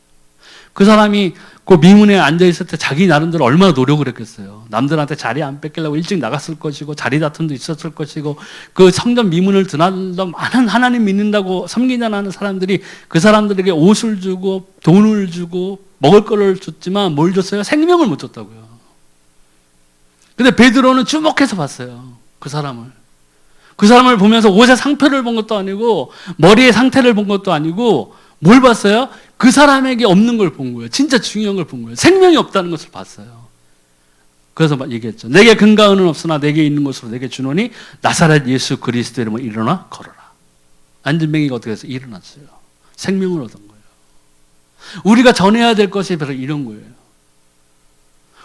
그 사람이 그 미문에 앉아있을 때 자기 나름대로 얼마나 노력을 했겠어요. 남들한테 자리 안 뺏기려고 일찍 나갔을 것이고 자리 다툼도 있었을 것이고 그 성전 미문을 드나들던 많은 하나님 믿는다고 섬기자는 사람들이 그 사람들에게 옷을 주고 돈을 주고 먹을 거를 줬지만 뭘 줬어요? 생명을 못 줬다고요. 근데 베드로는 주목해서 봤어요. 그 사람을 보면서 옷의 상표를 본 것도 아니고 머리의 상태를 본 것도 아니고 뭘 봤어요? 그 사람에게 없는 걸 본 거예요. 진짜 중요한 걸 본 거예요. 생명이 없다는 것을 봤어요. 그래서 막 얘기했죠. 내게 금과 은은 없으나 내게 있는 것으로 내게 주노니 나사렛 예수 그리스도 이름으로 일어나 걸어라. 안진뱅이가 어떻게 해서 일어났어요. 생명을 얻은 거예요. 우리가 전해야 될 것이 바로 이런 거예요.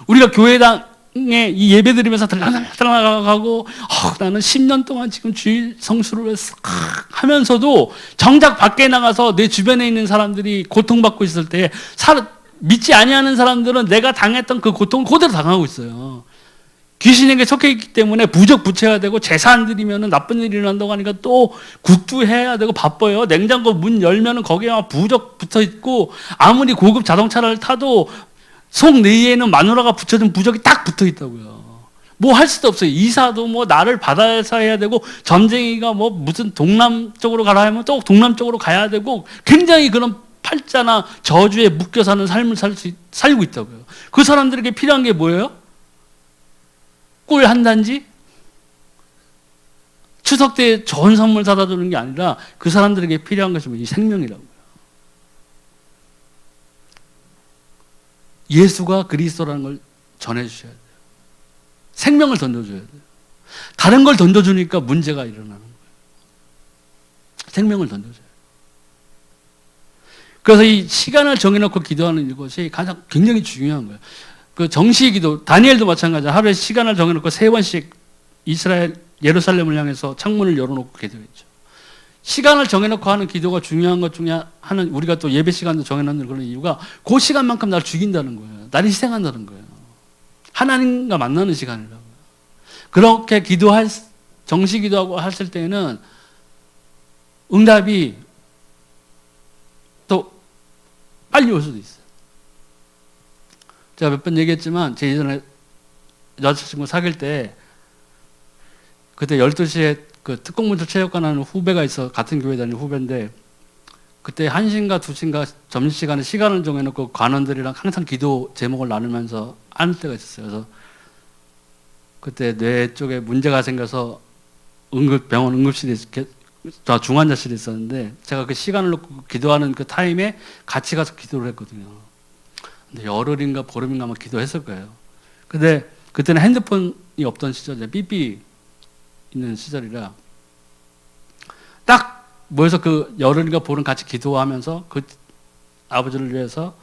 우리가 교회당에 이 예배 드리면서 들락가고 나는 10년 동안 지금 주일 성수를 했어 하면서도 정작 밖에 나가서 내 주변에 있는 사람들이 고통받고 있을 때 믿지 아니하는 사람들은 내가 당했던 그 고통을 그대로 당하고 있어요. 귀신에게 속해 있기 때문에 부적 붙여야 되고 제사 안 드리면 나쁜 일이 일어난다고 하니까 또 국도 해야 되고 바빠요. 냉장고 문 열면은 거기에 막 부적 붙어 있고 아무리 고급 자동차를 타도 속 내에는 마누라가 붙여준 부적이 딱 붙어 있다고요. 뭐 할 수도 없어요. 이사도 뭐 나를 바다에서 해야 되고 점쟁이가 뭐 무슨 동남 쪽으로 가라 하면 또 동남 쪽으로 가야 되고 굉장히 그런 팔자나 저주에 묶여 사는 삶을 살고 있다고요. 그 사람들에게 필요한 게 뭐예요? 꿀 한 단지? 추석 때 좋은 선물 사다 주는 게 아니라 그 사람들에게 필요한 것이 이 생명이라고요. 예수가 그리스도라는 걸 전해주셔야 돼요. 생명을 던져줘야 돼요. 다른 걸 던져주니까 문제가 일어나는 거예요. 생명을 던져줘야 돼요. 그래서 이 시간을 정해놓고 기도하는 이것이 가장 굉장히 중요한 거예요. 그 정시 기도, 다니엘도 마찬가지야. 하루에 시간을 정해놓고 3번씩 이스라엘 예루살렘을 향해서 창문을 열어놓고 기도했죠. 시간을 정해놓고 하는 기도가 중요한 것 중에 하는, 우리가 또 예배 시간도 정해놓는 그런 이유가 그 시간만큼 나를 죽인다는 거예요. 나를 희생한다는 거예요. 하나님과 만나는 시간이라고요. 그렇게 정시 기도하고 하실 때에는 응답이 또 빨리 올 수도 있어요. 제가 몇 번 얘기했지만 제 예전에 여자친구 사귈 때 그때 12시에 그 특공무술 체육관 하는 후배가 있어, 같은 교회 다니는 후배인데 그때 1시인가 2시인가 점심시간에 시간을 정해놓고 관원들이랑 항상 기도 제목을 나누면서 하는 때가 있었어요. 그래서 그때 뇌 쪽에 문제가 생겨서 병원 응급실에 중환자실에 있었는데 제가 그 시간을 놓고 기도하는 그 타임에 같이 가서 기도를 했거든요. 근데 열흘인가 보름인가 막 기도했을 거예요. 근데 그때는 핸드폰이 없던 시절이에요. 삐삐 있는 시절이라 딱 모여서 그 열흘인가 보름 같이 기도하면서 그 아버지를 위해서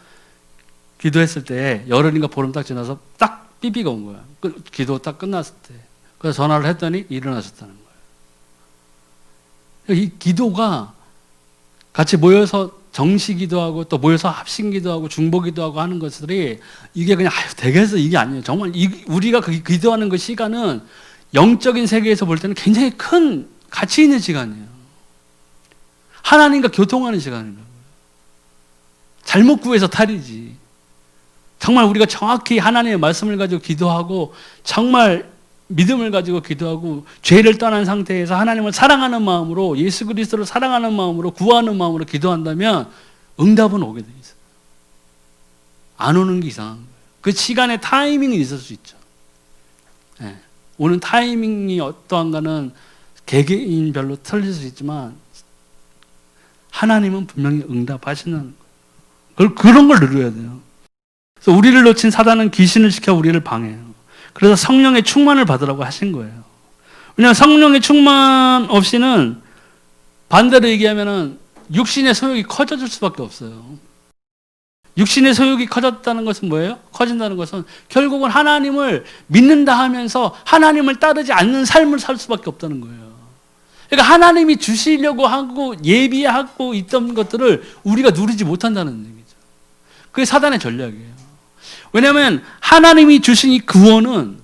기도했을 때 열흘인가 보름 딱 지나서 딱 삐삐가 온 거야. 그 기도 딱 끝났을 때. 그래서 전화를 했더니 일어나셨다는 거예요. 이 기도가 같이 모여서 정시 기도하고 또 모여서 합심 기도하고 중보 기도하고 하는 것들이 이게 그냥 되겠어 이게 아니에요. 정말 우리가 그 기도하는 그 시간은 영적인 세계에서 볼 때는 굉장히 큰 가치 있는 시간이에요. 하나님과 교통하는 시간이라고요. 잘못 구해서 탈이지. 정말 우리가 정확히 하나님의 말씀을 가지고 기도하고 정말 믿음을 가지고 기도하고 죄를 떠난 상태에서 하나님을 사랑하는 마음으로 예수 그리스도를 사랑하는 마음으로 구하는 마음으로 기도한다면 응답은 오게 돼 있어요. 안 오는 게 이상한 거예요. 그 시간에 타이밍이 있을 수 있죠. 네. 오는 타이밍이 어떠한가는 개개인별로 틀릴 수 있지만 하나님은 분명히 응답하시는 거예요. 그런 걸 누려야 돼요. 그래서 우리를 놓친 사단은 귀신을 시켜 우리를 방해해요. 그래서 성령의 충만을 받으라고 하신 거예요. 왜냐하면 성령의 충만 없이는 반대로 얘기하면은 육신의 소욕이 커져질 수밖에 없어요. 육신의 소욕이 커졌다는 것은 뭐예요? 커진다는 것은 결국은 하나님을 믿는다 하면서 하나님을 따르지 않는 삶을 살 수밖에 없다는 거예요. 그러니까 하나님이 주시려고 하고 예비하고 있던 것들을 우리가 누리지 못한다는 얘기죠. 그게 사단의 전략이에요. 왜냐하면 하나님이 주신 이 구원은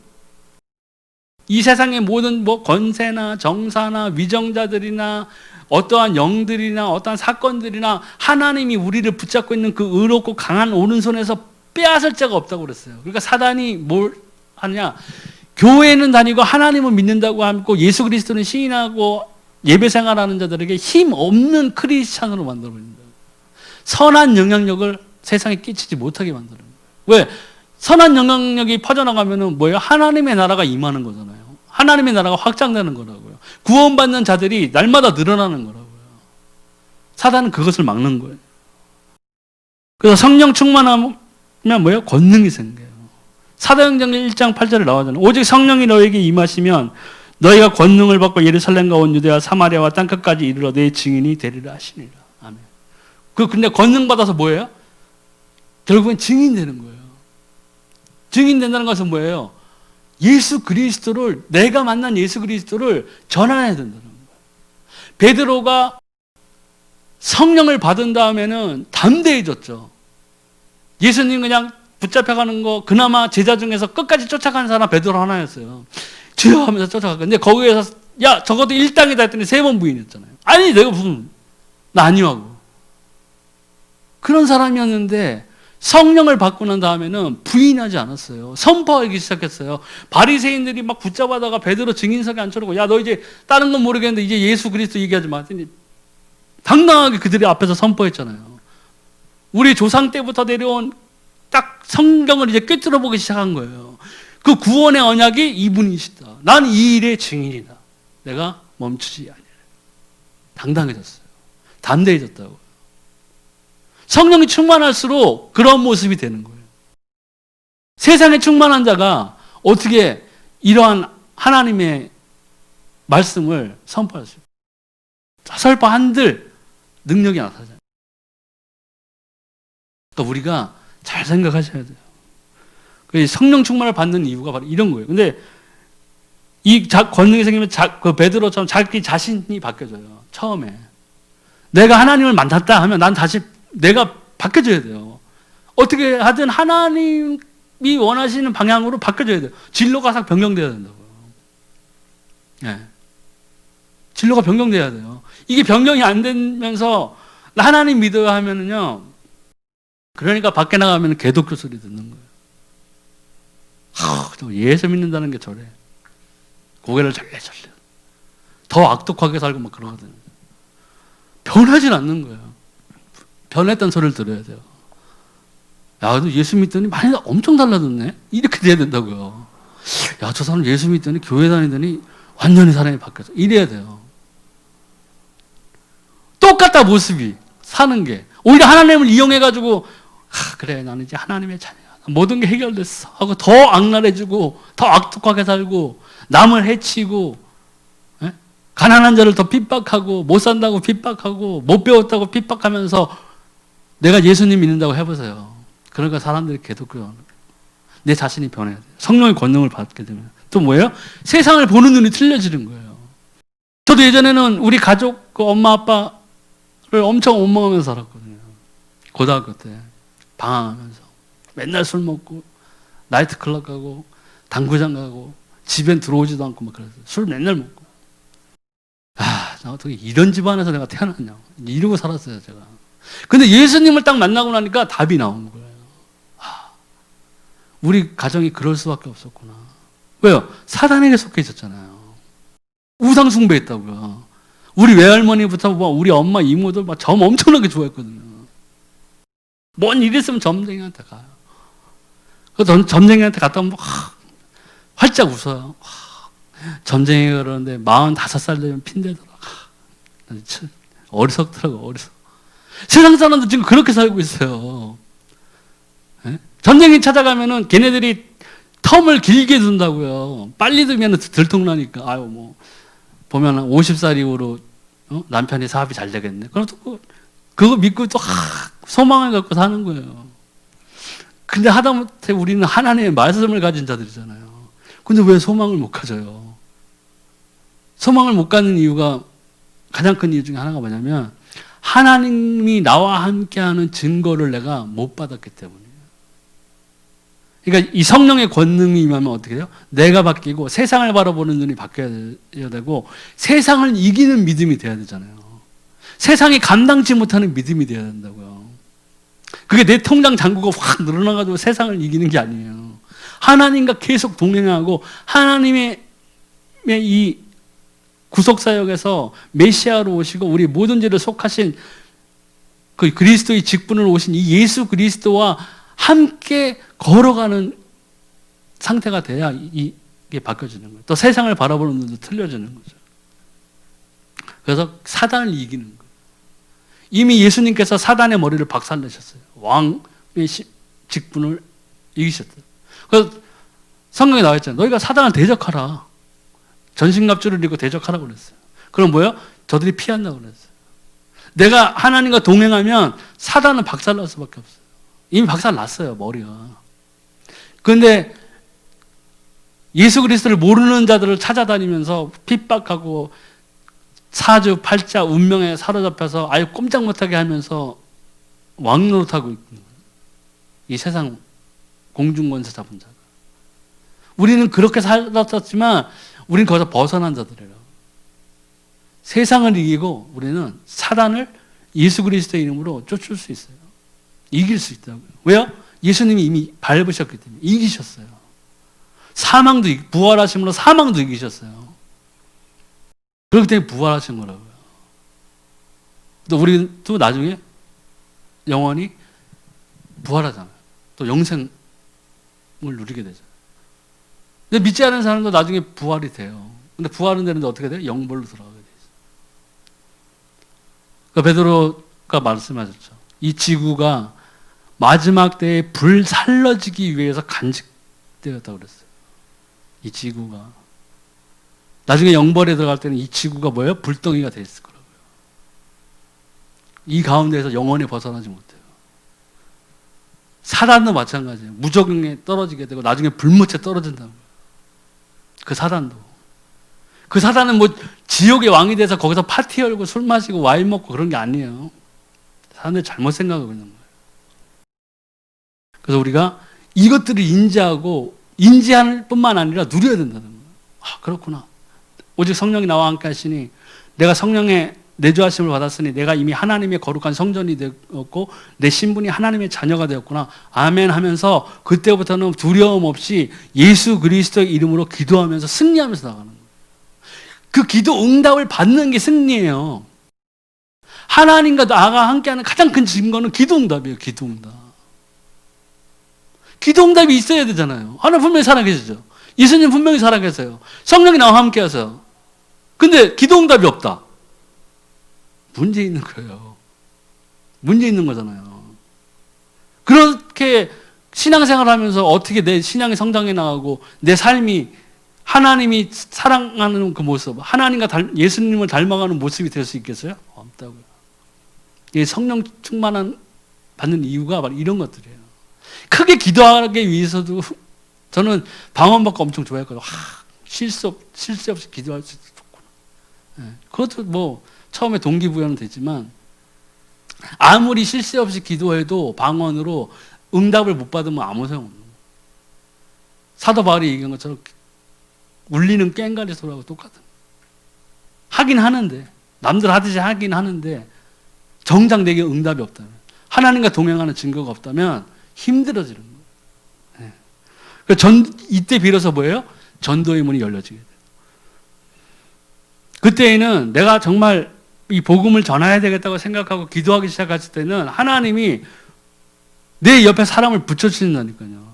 이 세상의 모든 권세나 정사나 위정자들이나 어떠한 영들이나 어떠한 사건들이나 하나님이 우리를 붙잡고 있는 그 의롭고 강한 오른손에서 빼앗을 자가 없다고 그랬어요. 그러니까 사단이 뭘 하느냐? 교회는 다니고 하나님을 믿는다고 하고 예수 그리스도는 시인하고 예배 생활하는 자들에게 힘 없는 크리스찬으로 만들어버린다. 선한 영향력을 세상에 끼치지 못하게 만드는 거예요. 왜? 선한 영향력이 퍼져나가면은 뭐예요? 하나님의 나라가 임하는 거잖아요. 하나님의 나라가 확장되는 거라고요. 구원받는 자들이 날마다 늘어나는 거라고요. 사단은 그것을 막는 거예요. 그래서 성령 충만하면 뭐예요? 권능이 생겨요. 사도행전 1장 8절에 나오잖아요. 오직 성령이 너에게 임하시면 너희가 권능을 받고 예루살렘과 온 유대와 사마리아와 땅끝까지 이르러 내 증인이 되리라 하시니라. 아멘. 근데 권능 받아서 뭐예요? 결국엔 증인 되는 거예요. 증인 된다는 것은 뭐예요? 예수 그리스도를, 내가 만난 예수 그리스도를 전해야 된다는 거예요. 베드로가 성령을 받은 다음에는 담대해졌죠. 예수님 그냥 붙잡혀가는 거, 그나마 제자 중에서 끝까지 쫓아간 사람 베드로 하나였어요. 주여 하면서 쫓아갔고. 근데 거기에서 야, 적어도 일당이다 했더니 3번 부인했잖아요. 아니, 내가 무슨, 나 아니하고. 그런 사람이었는데 성령을 받고 난 다음에는 부인하지 않았어요. 선포하기 시작했어요. 바리새인들이 막 붙잡아다가 베드로 증인석에 앉혀놓고 야, 너 이제 다른 건 모르겠는데 이제 예수 그리스도 얘기하지 마. 당당하게 그들이 앞에서 선포했잖아요. 우리 조상 때부터 내려온 딱 성경을 이제 꿰뚫어 보기 시작한 거예요. 그 구원의 언약이 이분이시다. 난 이 일의 증인이다. 내가 멈추지 아니라. 당당해졌어요. 담대해졌다고. 성령이 충만할수록 그런 모습이 되는 거예요. 세상에 충만한 자가 어떻게 이러한 하나님의 말씀을 선포할 수 있어요? 설파한들 능력이 나타나잖아요. 그러니까 우리가 잘 생각하셔야 돼요. 성령 충만을 받는 이유가 바로 이런 거예요. 근데 이 권능이 생기면 그 베드로처럼 자기 자신이 바뀌어져요. 처음에 내가 하나님을 만났다 하면 난 다시 내가 바뀌어져야 돼요. 어떻게 하든 하나님이 원하시는 방향으로 바뀌어져야 돼요. 진로가 싹 변경돼야 된다고요. 네. 진로가 변경돼야 돼요. 이게 변경이 안 되면서 나 하나님 믿어야 하면은요. 그러니까 밖에 나가면 개독교 소리 듣는 거예요. 예수 믿는다는 게 저래. 고개를 절레절레. 더 악독하게 살고 막 그러거든요. 변하진 않는 거예요. 변했던 소리를 들어야 돼요. 야, 너 예수 믿더니 많이 엄청 달라졌네? 이렇게 돼야 된다고요. 야, 저 사람 예수 믿더니 교회 다니더니 완전히 사람이 바뀌었어. 이래야 돼요. 똑같다, 모습이. 사는 게. 오히려 하나님을 이용해가지고, 그래, 나는 이제 하나님의 자녀야. 모든 게 해결됐어. 하고 더 악랄해지고, 더 악독하게 살고, 남을 해치고, 에? 가난한 자를 더 핍박하고, 못 산다고 핍박하고, 못 배웠다고 핍박하면서 내가 예수님 믿는다고 해보세요. 그러니까 사람들이 계속 내 자신이 변해야 돼요. 성령의 권능을 받게 되면. 또 뭐예요? 세상을 보는 눈이 틀려지는 거예요. 저도 예전에는 우리 가족, 그 엄마, 아빠를 엄청 원망하면서 살았거든요. 고등학교 때. 방황하면서. 맨날 술 먹고, 나이트클럽 가고, 당구장 가고, 집엔 들어오지도 않고 막 그랬어요. 술 맨날 먹고. 나 어떻게 이런 집안에서 내가 태어났냐. 이러고 살았어요, 제가. 근데 예수님을 딱 만나고 나니까 답이 나온 거예요. 우리 가정이 그럴 수밖에 없었구나. 왜요? 사단에게 속해 있었잖아요. 우상 숭배했다고요. 우리 외할머니부터 우리 엄마, 이모들 막 점 엄청나게 좋아했거든요. 뭔 일 있으면 점쟁이한테 가요. 그래서 점쟁이한테 갔다 오면 활짝 웃어요. 점쟁이가 그러는데 45살 되면 핀대더라. 어리석더라고, 어리석. 세상 사람들 지금 그렇게 살고 있어요. 네? 점쟁이 찾아가면은 걔네들이 텀을 길게 둔다고요. 빨리 두면 들통나니까. 아유, 뭐, 보면 50살 이후로 남편이 사업이 잘 되겠네. 그럼 또 그거 믿고 또 소망을 갖고 사는 거예요. 근데 하다못해 우리는 하나님의 말씀을 가진 자들이잖아요. 근데 왜 소망을 못 가져요? 소망을 못 갖는 이유가 가장 큰 이유 중에 하나가 뭐냐면 하나님이 나와 함께하는 증거를 내가 못 받았기 때문이에요. 그러니까 이 성령의 권능이 임하면 어떻게 돼요? 내가 바뀌고 세상을 바라보는 눈이 바뀌어야 되고 세상을 이기는 믿음이 돼야 되잖아요. 세상이 감당치 못하는 믿음이 되어야 된다고요. 그게 내 통장 잔고가 확 늘어나가지고 세상을 이기는 게 아니에요. 하나님과 계속 동행하고 하나님의 이 구속사역에서 메시아로 오시고 우리 모든 죄를 속하신 그 그리스도의 직분으로 오신 이 예수 그리스도와 함께 걸어가는 상태가 돼야 이게 바뀌어지는 거예요. 또 세상을 바라보는 눈도 틀려지는 거죠. 그래서 사단을 이기는 거예요. 이미 예수님께서 사단의 머리를 박살내셨어요. 왕의 직분을 이기셨어요. 그래서 성경에 나와 있잖아요. 너희가 사단을 대적하라. 전신갑주를 입고 대적하라고 그랬어요. 그럼 뭐예요? 저들이 피한다고 그랬어요. 내가 하나님과 동행하면 사단은 박살날 수밖에 없어요. 이미 박살났어요, 머리가. 그런데 예수 그리스도를 모르는 자들을 찾아다니면서 핍박하고 사주팔자 운명에 사로잡혀서 아예 꼼짝 못하게 하면서 왕노릇하고 있는 거예요. 이 세상 공중권세 잡은 자가. 우리는 그렇게 살았었지만 우리는 거기서 벗어난 자들이에요. 세상을 이기고 우리는 사단을 예수 그리스도의 이름으로 쫓을 수 있어요. 이길 수 있다고요. 왜요? 예수님이 이미 밟으셨기 때문에 이기셨어요. 사망도 부활하심으로 사망도 이기셨어요. 그렇기 때문에 부활하신 거라고요. 또 우리는 또 나중에 영원히 부활하잖아요. 또 영생을 누리게 되죠. 근데 믿지 않은 사람도 나중에 부활이 돼요. 근데 부활은 되는데 어떻게 돼요? 영벌로 들어가게 돼요. 그러니까 베드로가 말씀하셨죠. 이 지구가 마지막 때에 불살러지기 위해서 간직되었다고 그랬어요. 이 지구가. 나중에 영벌에 들어갈 때는 이 지구가 뭐예요? 불덩이가 돼 있을 거라고요. 이 가운데에서 영원히 벗어나지 못해요. 사단도 마찬가지예요. 무적응에 떨어지게 되고 나중에 불못에 떨어진다는 거예요. 그 사단도. 그 사단은 뭐 지옥의 왕이 돼서 거기서 파티 열고 술 마시고 와인 먹고 그런 게 아니에요. 사람들이 잘못 생각하고 있는 거예요. 그래서 우리가 이것들을 인지하고 인지할 뿐만 아니라 누려야 된다는 거예요. 아, 그렇구나. 오직 성령이 나와 함께 하시니 내가 성령의 내주하심을 받았으니 내가 이미 하나님의 거룩한 성전이 되었고 내 신분이 하나님의 자녀가 되었구나. 아멘 하면서 그때부터는 두려움 없이 예수 그리스도의 이름으로 기도하면서 승리하면서 나가는 거예요. 그 기도 응답을 받는 게 승리예요. 하나님과 나가 함께하는 가장 큰 증거는 기도 응답이에요. 기도 응답. 기도 응답이 있어야 되잖아요. 하나님 분명히 살아계시죠. 예수님 분명히 살아계세요. 성령이 나와 함께 하세요. 근데 기도 응답이 없다. 문제 있는 거예요. 문제 있는 거잖아요. 그렇게 신앙생활 하면서 어떻게 내 신앙이 성장해 나가고 내 삶이 하나님이 사랑하는 그 모습, 하나님과 예수님을 닮아가는 모습이 될 수 있겠어요? 없다고요. 이 성령 충만한 받는 이유가 바로 이런 것들이에요. 크게 기도하기 위해서도 저는 방언받고 엄청 좋아했거든요. 실수 없이 기도할 수 좋구나. 네. 그것도 뭐 처음에 동기부여는 되지만 아무리 실수 없이 기도해도 방언으로 응답을 못 받으면 아무 소용없는 거예요. 사도 바울이 얘기한 것처럼 울리는 꽹과리 소리하고 똑같은 거예요. 하긴 하는데 남들 하듯이 하긴 하는데 정작 내게 응답이 없다면 하나님과 동행하는 증거가 없다면 힘들어지는 거예요. 네. 이때 비로소 뭐예요? 전도의 문이 열려지게 돼요. 그때에는 내가 정말 이 복음을 전해야 되겠다고 생각하고 기도하기 시작했을 때는 하나님이 내 옆에 사람을 붙여주신다니까요.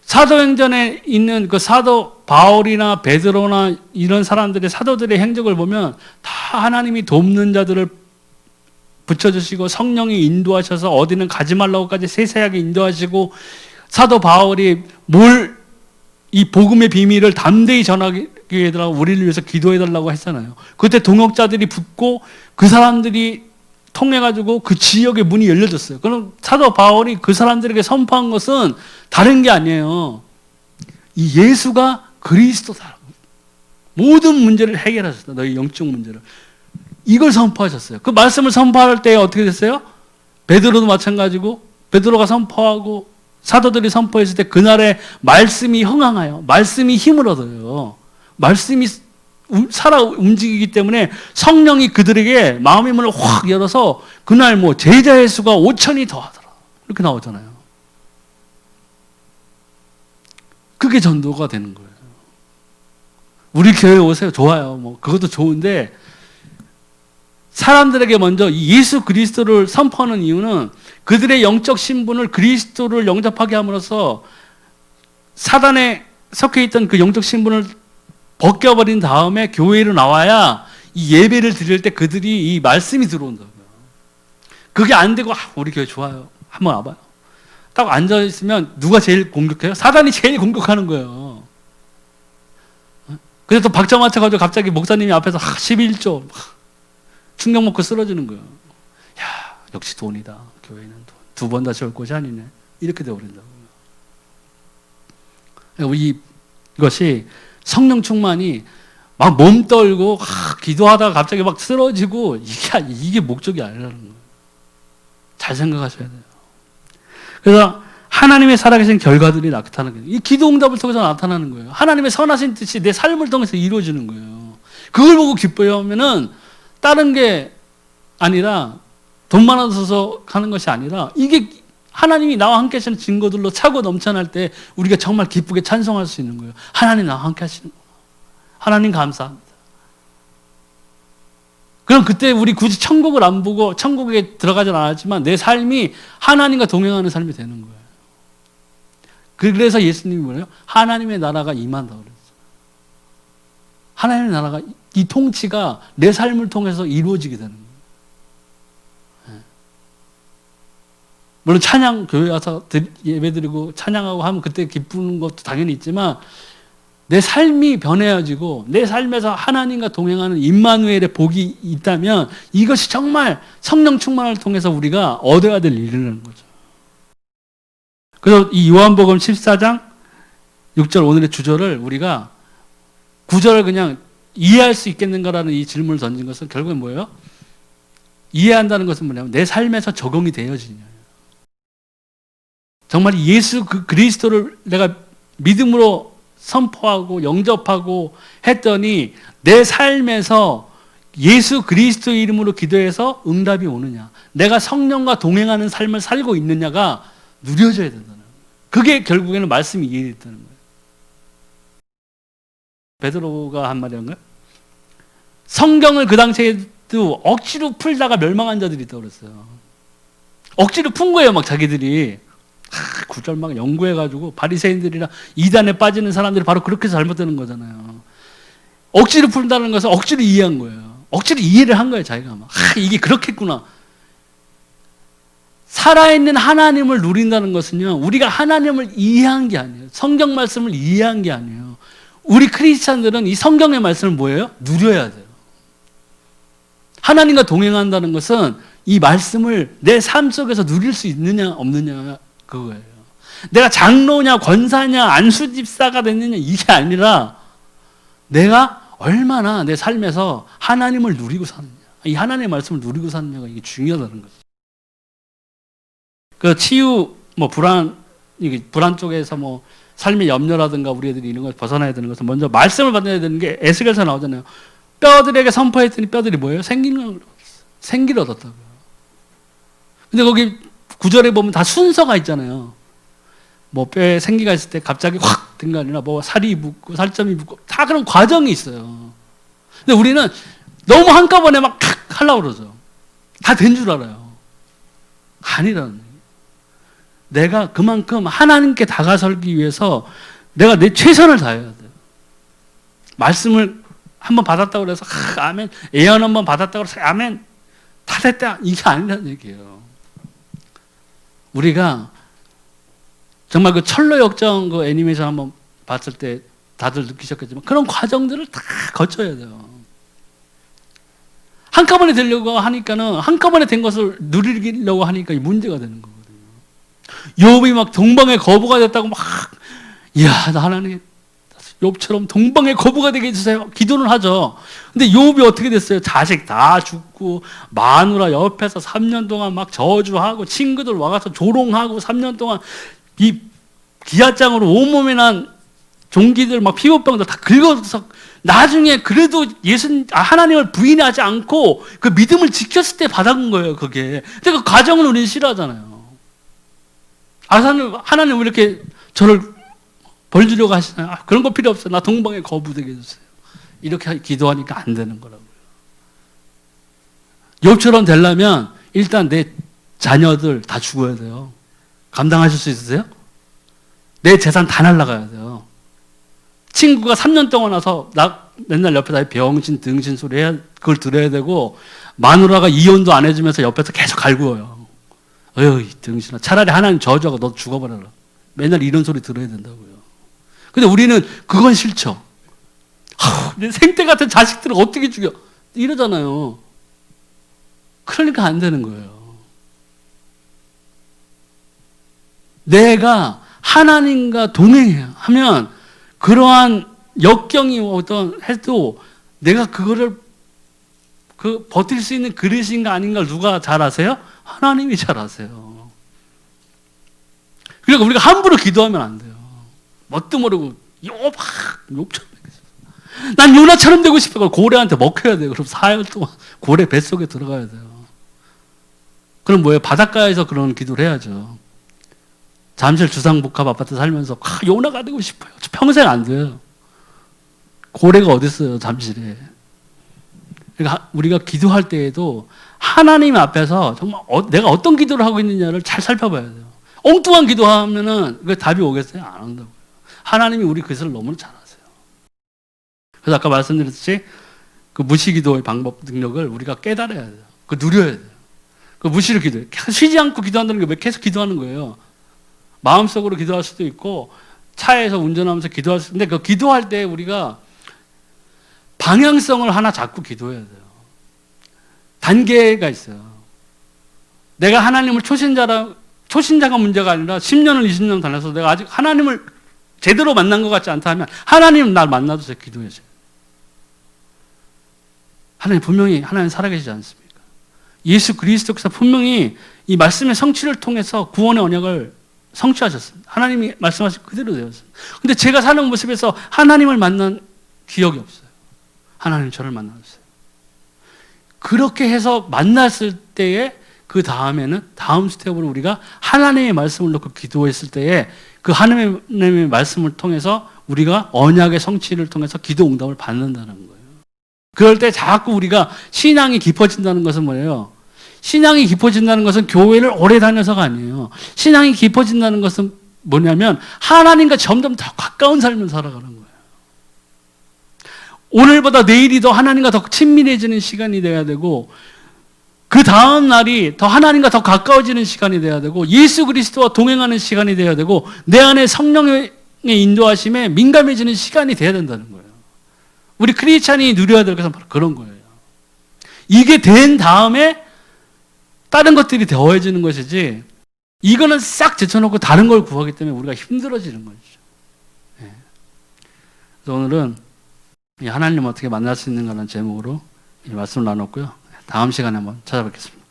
사도행전에 있는 그 사도 바울이나 베드로나 이런 사람들의 사도들의 행적을 보면 다 하나님이 돕는 자들을 붙여주시고 성령이 인도하셔서 어디는 가지 말라고까지 세세하게 인도하시고 사도 바울이 이 복음의 비밀을 담대히 전하기 위해서 우리를 위해서 기도해달라고 했잖아요. 그때 동역자들이 붙고 그 사람들이 통해가지고 그 지역의 문이 열려졌어요. 그럼 사도 바울이 그 사람들에게 선포한 것은 다른 게 아니에요. 이 예수가 그리스도다. 모든 문제를 해결하셨다. 너희 영적 문제를. 이걸 선포하셨어요. 그 말씀을 선포할 때 어떻게 됐어요? 베드로도 마찬가지고 베드로가 선포하고 사도들이 선포했을 때 그날에 말씀이 흥황하여 말씀이 힘을 얻어요. 말씀이 살아 움직이기 때문에 성령이 그들에게 마음의 문을 확 열어서 그날 뭐 제자의 수가 5천이 더하더라. 이렇게 나오잖아요. 그게 전도가 되는 거예요. 우리 교회 오세요. 좋아요. 뭐 그것도 좋은데 사람들에게 먼저 예수 그리스도를 선포하는 이유는 그들의 영적 신분을 그리스도를 영접하게 함으로써 사단에 속해 있던 그 영적 신분을 벗겨버린 다음에 교회로 나와야 이 예배를 드릴 때 그들이 이 말씀이 들어온다고요. 그게 안 되고 우리 교회 좋아요. 한번 와봐요. 딱 앉아있으면 누가 제일 공격해요? 사단이 제일 공격하는 거예요. 그래서 또 박자 맞춰가지고 갑자기 목사님이 앞에서 11조 충격 먹고 쓰러지는 거예요. 야, 역시 돈이다. 교회는 돈. 2번 다시 올 곳이 아니네. 이렇게 되어버린다고요. 이것이 성령 충만이 막 몸 떨고 기도하다가 갑자기 막 쓰러지고 이게 목적이 아니라는 거예요. 잘 생각하셔야 돼요. 그래서 하나님의 살아계신 결과들이 나타나는 거예요. 이 기도 응답을 통해서 나타나는 거예요. 하나님의 선하신 뜻이 내 삶을 통해서 이루어지는 거예요. 그걸 보고 기뻐하면은 다른 게 아니라 돈 많아서 가는 것이 아니라 이게 하나님이 나와 함께 하시는 증거들로 차고 넘쳐날 때 우리가 정말 기쁘게 찬송할 수 있는 거예요. 하나님 나와 함께 하시는구나. 하나님 감사합니다. 그럼 그때 우리 굳이 천국을 안 보고 천국에 들어가진 않았지만 내 삶이 하나님과 동행하는 삶이 되는 거예요. 그래서 예수님이 뭐래요? 하나님의 나라가 임한다고 그랬어요. 하나님의 나라가 이 통치가 내 삶을 통해서 이루어지게 되는 거예요. 물론 찬양 교회 와서 예배드리고 찬양하고 하면 그때 기쁘는 것도 당연히 있지만 내 삶이 변해야지고 내 삶에서 하나님과 동행하는 임마누엘의 복이 있다면 이것이 정말 성령 충만을 통해서 우리가 얻어야 될 일이라는 거죠. 그래서 이 요한복음 14장 6절 오늘의 주절을 우리가 9절을 그냥 이해할 수 있겠는가라는 이 질문을 던진 것은 결국은 뭐예요? 이해한다는 것은 뭐냐면 내 삶에서 적용이 되어지냐. 정말 예수 그리스도를 내가 믿음으로 선포하고 영접하고 했더니 내 삶에서 예수 그리스도의 이름으로 기도해서 응답이 오느냐. 내가 성령과 동행하는 삶을 살고 있느냐가 누려져야 된다는 거예요. 그게 결국에는 말씀이 이해됐다는 거예요. 베드로가 한 말이 한가요? 성경을 그 당시에도 억지로 풀다가 멸망한 자들이 있다고 그랬어요. 억지로 푼 거예요, 막 자기들이. 구절 막 연구해가지고 바리새인들이나 이단에 빠지는 사람들이 바로 그렇게 잘못되는 거잖아요. 억지로 푼다는 것은 억지로 이해한 거예요. 억지로 이해를 한 거예요, 자기가 막. 이게 그렇겠구나. 살아있는 하나님을 누린다는 것은요, 우리가 하나님을 이해한 게 아니에요. 성경 말씀을 이해한 게 아니에요. 우리 크리스찬들은 이 성경의 말씀을 뭐예요? 누려야 돼요. 하나님과 동행한다는 것은 이 말씀을 내 삶 속에서 누릴 수 있느냐 없느냐 그거예요. 내가 장로냐 권사냐 안수집사가 됐느냐 이게 아니라 내가 얼마나 내 삶에서 하나님을 누리고 사느냐, 이 하나님의 말씀을 누리고 사느냐가 이게 중요하다는 거죠. 그 치유 불안 쪽에서 삶의 염려라든가 우리 애들이 이런 걸 벗어나야 되는 것은 먼저 말씀을 받아야 되는 게 에스겔서 나오잖아요. 뼈들에게 선포했더니 뼈들이 뭐예요? 생기를 얻었다고요. 근데 거기 9절에 보면 다 순서가 있잖아요. 뼈에 생기가 있을 때 갑자기 확 된 게 아니라 살이 붙고 살점이 붙고 다 그런 과정이 있어요. 근데 우리는 너무 한꺼번에 막 하려고 그러죠. 다 된 줄 알아요. 아니라는 거예요. 내가 그만큼 하나님께 다가서기 위해서 내가 내 최선을 다해야 돼요. 말씀을 한번 받았다고 그래서 아멘, 예언 한번 받았다고 그래서 아멘, 다 됐다, 이게 아니라는 얘기예요. 우리가 정말 그 철로 역정 그 애니메이션 한번 봤을 때 다들 느끼셨겠지만 그런 과정들을 다 거쳐야 돼요. 한꺼번에 되려고 하니까는 한꺼번에 된 것을 누리려고 하니까 문제가 되는 거거든요. 욥이 막 동방의 거부가 됐다고 이야, 나 하나님 욥처럼 동방의 거부가 되게 해주세요. 기도는 하죠. 근데 욥이 어떻게 됐어요? 자식 다 죽고 마누라 옆에서 3년 동안 막 저주하고 친구들 와가서 조롱하고 3년 동안 이 기아장으로 온몸에 난 종기들 막 피부병들 다 긁어서 나중에 그래도 하나님을 부인하지 않고 그 믿음을 지켰을 때 받은 거예요, 그게. 근데 그 과정을 우리는 싫어하잖아요. 하나님 왜 이렇게 저를 벌 주려고 하시나요? 그런 거 필요 없어요. 나 동방에 거부되게 해주세요. 이렇게 기도하니까 안 되는 거라고요. 욥처럼 되려면 일단 내 자녀들 다 죽어야 돼요. 감당하실 수 있으세요? 내 재산 다 날라가야 돼요. 친구가 3년 동안 와서 나 맨날 옆에다 병신 등신 소리 해야 그걸 들어야 되고, 마누라가 이혼도 안 해주면서 옆에서 계속 갈구어요. 어휴, 등신아. 차라리 하나님 저주하고 너 죽어버려라. 맨날 이런 소리 들어야 된다고요. 근데 우리는 그건 싫죠. 내 생태 같은 자식들을 어떻게 죽여? 이러잖아요. 그러니까 안 되는 거예요. 내가 하나님과 동행하면 그러한 역경이 어떤 해도 내가 그거를 버틸 수 있는 그릇인가 아닌가를 누가 잘 아세요? 하나님이 잘 아세요. 그러니까 우리가 함부로 기도하면 안 돼요. 뭣도 모르고 욕처럼. 난 요나처럼 되고 싶어. 고래한테 먹혀야 돼요. 그럼 4일 동안 고래 뱃속에 들어가야 돼요. 그럼 뭐예요? 바닷가에서 그런 기도를 해야죠. 잠실 주상복합 아파트 살면서 요나가 되고 싶어요. 평생 안 돼요. 고래가 어디 있어요, 잠실에. 그러니까 우리가 기도할 때에도 하나님 앞에서 정말 내가 어떤 기도를 하고 있느냐를 잘 살펴봐야 돼요. 엉뚱한 기도하면은 그 답이 오겠어요? 안 온다고요. 하나님이 우리 그것을 너무 잘 아세요. 그래서 아까 말씀드렸듯이 그 무시기도의 방법, 능력을 우리가 깨달아야 돼요. 그 누려야 돼요. 그 무시를 기도해요. 쉬지 않고 기도한다는 게 왜 계속 기도하는 거예요? 마음속으로 기도할 수도 있고 차에서 운전하면서 기도할 수 있는데, 그 기도할 때 우리가 방향성을 하나 잡고 기도해야 돼요. 단계가 있어요. 내가 하나님을 초신자가 문제가 아니라 10년을 20년 다녀서 내가 아직 하나님을 제대로 만난 것 같지 않다 하면 하나님 날 만나주세요. 기도해주세요. 하나님 분명히 하나님 살아계시지 않습니까? 예수 그리스도께서 분명히 이 말씀의 성취를 통해서 구원의 언약을 성취하셨습니다. 하나님이 말씀하신 그대로 되었습니다. 근데 제가 사는 모습에서 하나님을 만난 기억이 없어요. 하나님 저를 만나주세요. 그렇게 해서 만났을 때에 그 다음에는 다음 스텝으로 우리가 하나님의 말씀을 놓고 기도했을 때에 그 하나님의 말씀을 통해서 우리가 언약의 성취를 통해서 기도 응답을 받는다는 거예요. 그럴 때 자꾸 우리가 신앙이 깊어진다는 것은 뭐예요? 신앙이 깊어진다는 것은 교회를 오래 다녀서가 아니에요. 신앙이 깊어진다는 것은 뭐냐면 하나님과 점점 더 가까운 삶을 살아가는 거예요. 오늘보다 내일이 더 하나님과 더 친밀해지는 시간이 돼야 되고, 그 다음 날이 더 하나님과 더 가까워지는 시간이 돼야 되고, 예수 그리스도와 동행하는 시간이 돼야 되고, 내 안에 성령의 인도하심에 민감해지는 시간이 돼야 된다는 거예요. 우리 크리스찬이 누려야 될 것은 바로 그런 거예요. 이게 된 다음에 다른 것들이 더해지는 것이지, 이거는 싹 제쳐놓고 다른 걸 구하기 때문에 우리가 힘들어지는 거죠. 네. 그래서 오늘은 하나님 어떻게 만날 수 있는가라는 제목으로 이 말씀을 나눴고요. 다음 시간에 한번 찾아뵙겠습니다.